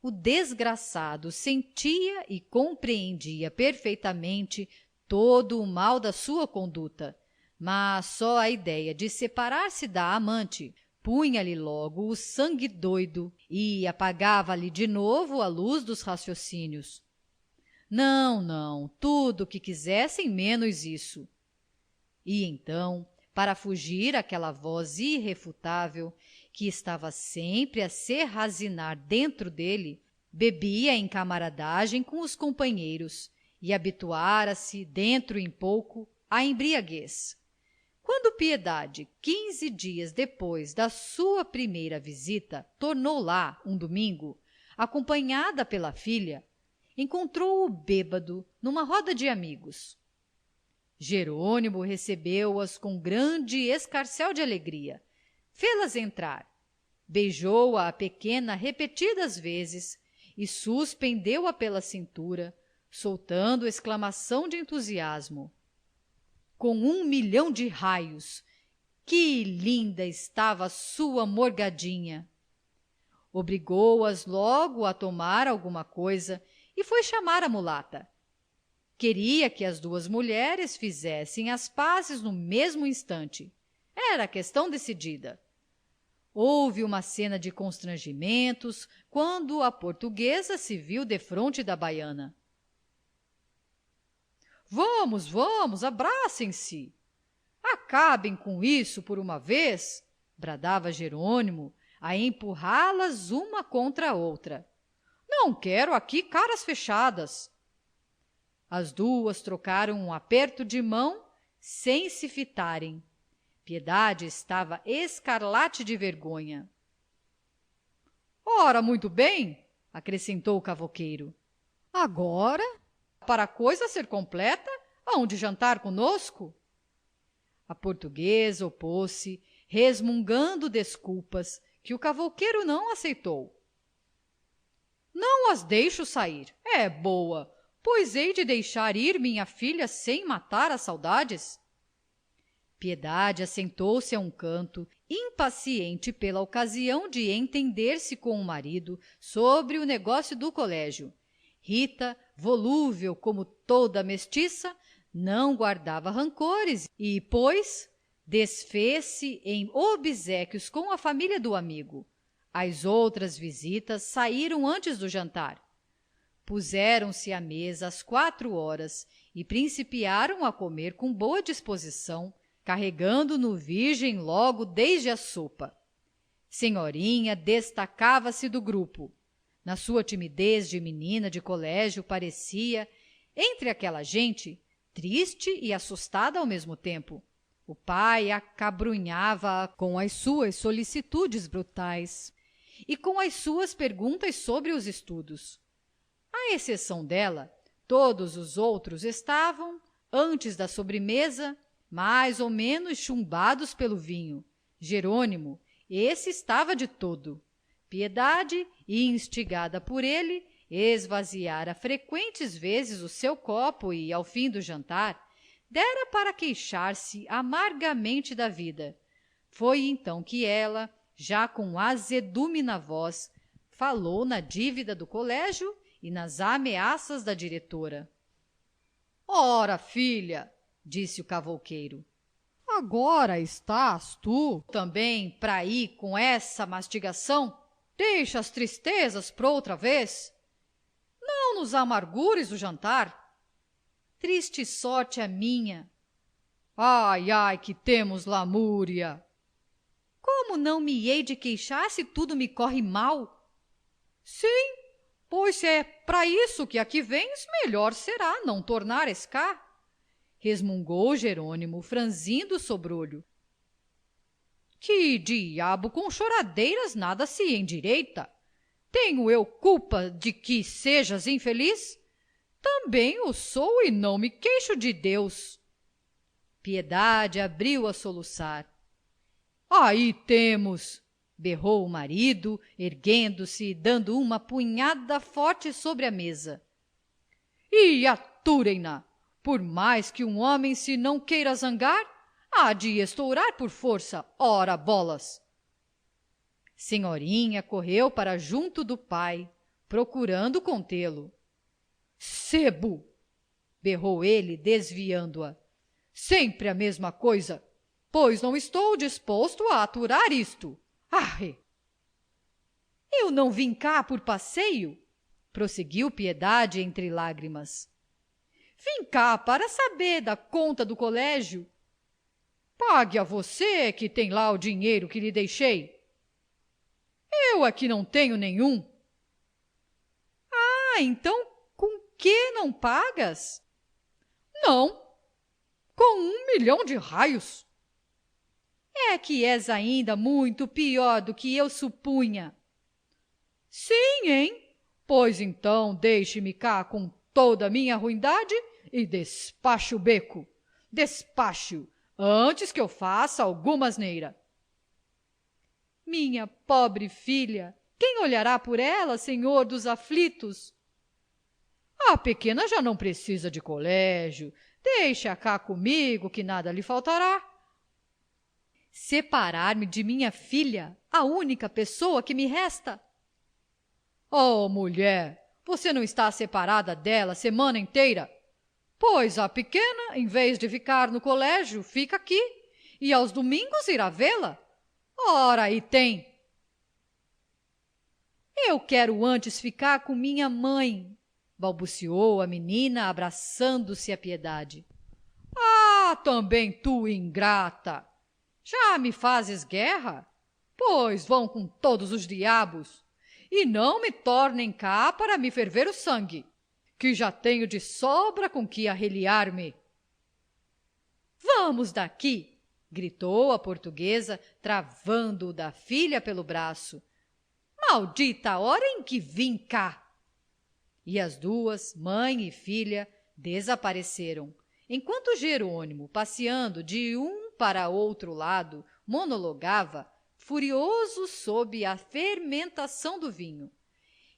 O desgraçado sentia e compreendia perfeitamente todo o mal da sua conduta, mas só a ideia de separar-se da amante punha-lhe logo o sangue doido e apagava-lhe de novo a luz dos raciocínios. Não, não, tudo o que quisessem menos isso. E então, para fugir àquela voz irrefutável que estava sempre a serrazinar dentro dele, bebia em camaradagem com os companheiros e habituara-se, dentro em pouco, à embriaguez. Quando Piedade, 15 dias depois da sua primeira visita, tornou lá um domingo, acompanhada pela filha, encontrou-o bêbado numa roda de amigos. Jerônimo recebeu-as com grande escarcéu de alegria, fê-las entrar, beijou-a a pequena repetidas vezes e suspendeu-a pela cintura, soltando exclamação de entusiasmo. Com 1.000.000 de raios! Que linda estava a sua morgadinha! Obrigou-as logo a tomar alguma coisa e foi chamar a mulata. Queria que as duas mulheres fizessem as pazes no mesmo instante. Era questão decidida. Houve uma cena de constrangimentos quando a portuguesa se viu defronte da baiana. Vamos, vamos, abracem-se! Acabem com isso por uma vez! Bradava Jerônimo, a empurrá-las uma contra a outra. Não quero aqui caras fechadas. As duas trocaram um aperto de mão sem se fitarem. Piedade estava escarlate de vergonha. Ora, muito bem, acrescentou o cavouqueiro. Agora, para a coisa ser completa, hão de jantar conosco? A portuguesa opôs-se, resmungando desculpas que o cavouqueiro não aceitou. Não as deixo sair, é boa, pois hei de deixar ir minha filha sem matar as saudades? Piedade assentou-se a um canto, impaciente pela ocasião de entender-se com o marido sobre o negócio do colégio. Rita, volúvel como toda mestiça, não guardava rancores e, pois, desfez-se em obséquios com a família do amigo. As outras visitas saíram antes do jantar. Puseram-se à mesa às 4 horas e principiaram a comer com boa disposição, carregando no virgem logo desde a sopa. Senhorinha destacava-se do grupo. Na sua timidez de menina de colégio parecia, entre aquela gente, triste e assustada ao mesmo tempo. O pai acabrunhava-a com as suas solicitudes brutais e com as suas perguntas sobre os estudos. À exceção dela, todos os outros estavam, antes da sobremesa, mais ou menos chumbados pelo vinho. Jerônimo, esse estava de todo. Piedade, instigada por ele, esvaziara frequentes vezes o seu copo e, ao fim do jantar, dera para queixar-se amargamente da vida. Foi então que ela, já com azedume na voz, falou na dívida do colégio e nas ameaças da diretora. Ora, filha, disse o cavouqueiro, Agora estás tu também para ir com essa mastigação? Deixa as tristezas para outra vez. Não nos amargures o jantar. Triste sorte a minha. Ai, ai, que temos lamúria. Como não me hei de queixar se tudo me corre mal? Sim, pois se é para isso que aqui vens, melhor será não tornares cá. Resmungou Jerônimo, franzindo o sobrolho. Que diabo com choradeiras nada se endireita. Tenho eu culpa de que sejas infeliz? Também o sou e não me queixo de Deus. Piedade abriu a soluçar. Aí temos! Berrou o marido, erguendo-se e dando uma punhada forte sobre a mesa. E aturem-na! Por mais que um homem se não queira zangar, há de estourar por força, ora bolas! Senhorinha correu para junto do pai, procurando contê-lo. Sebo! Berrou ele, desviando-a. Sempre a mesma coisa, pois não estou disposto a aturar isto. Arre! Eu não vim cá por passeio, prosseguiu Piedade entre lágrimas. Vim cá para saber da conta do colégio. Pague a você que tem lá o dinheiro que lhe deixei. Eu aqui não tenho nenhum. Ah, então com que não pagas? Não, com 1 milhão de raios. É que és ainda muito pior do que eu supunha. Sim, hein? Pois então deixe-me cá com toda a minha ruindade e despache o beco. Despache-o, antes que eu faça alguma asneira. Minha pobre filha, quem olhará por ela, senhor dos aflitos? A pequena já não precisa de colégio. Deixa cá comigo que nada lhe faltará. Separar-me de minha filha, a única pessoa que me resta? Oh, mulher, você não está separada dela a semana inteira? Pois a pequena, em vez de ficar no colégio, fica aqui e aos domingos irá vê-la. Ora, aí tem. Eu quero antes ficar com minha mãe, balbuciou a menina, abraçando-se à Piedade. Ah, também tu, ingrata! Já me fazes guerra? Pois vão com todos os diabos e não me tornem cá para me ferver o sangue, que já tenho de sobra com que arreliar-me. Vamos daqui! Gritou a portuguesa, travando-o da filha pelo braço. Maldita a hora em que vim cá! E as duas, mãe e filha, desapareceram, enquanto Jerônimo, passeando de um para outro lado, monologava, furioso sob a fermentação do vinho.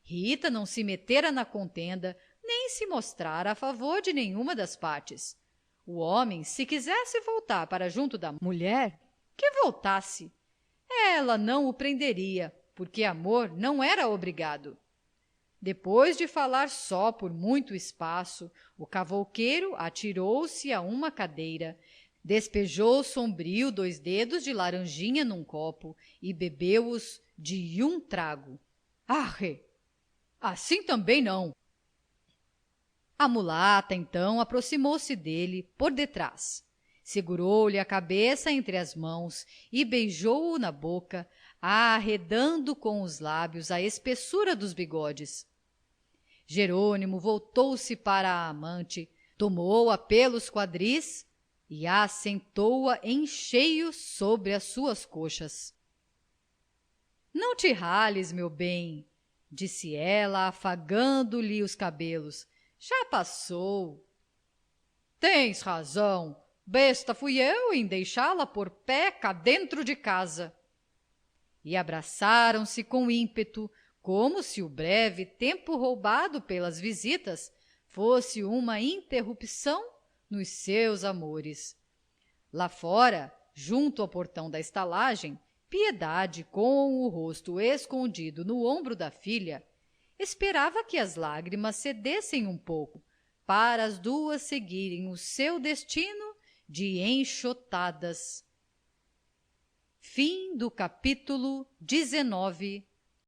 Rita não se metera na contenda, nem se mostrara a favor de nenhuma das partes. O homem, se quisesse voltar para junto da mulher, que voltasse. Ela não o prenderia, porque amor não era obrigado. Depois de falar só por muito espaço, o cavouqueiro atirou-se a uma cadeira, despejou sombrio 2 dedos de laranjinha num copo e bebeu-os de um trago. Arre! Assim também não! A mulata, então, aproximou-se dele por detrás, segurou-lhe a cabeça entre as mãos e beijou-o na boca, arredando com os lábios a espessura dos bigodes. Jerônimo voltou-se para a amante, tomou-a pelos quadris e assentou-a em cheio sobre as suas coxas. Não te rales, meu bem, disse ela, afagando-lhe os cabelos. Já passou. Tens razão. Besta fui eu em deixá-la pôr pé cá dentro de casa. E abraçaram-se com ímpeto, como se o breve tempo roubado pelas visitas fosse uma interrupção nos seus amores. Lá fora, junto ao portão da estalagem, Piedade, com o rosto escondido no ombro da filha, esperava que as lágrimas cedessem um pouco, para as duas seguirem o seu destino de enxotadas. Capítulo 19.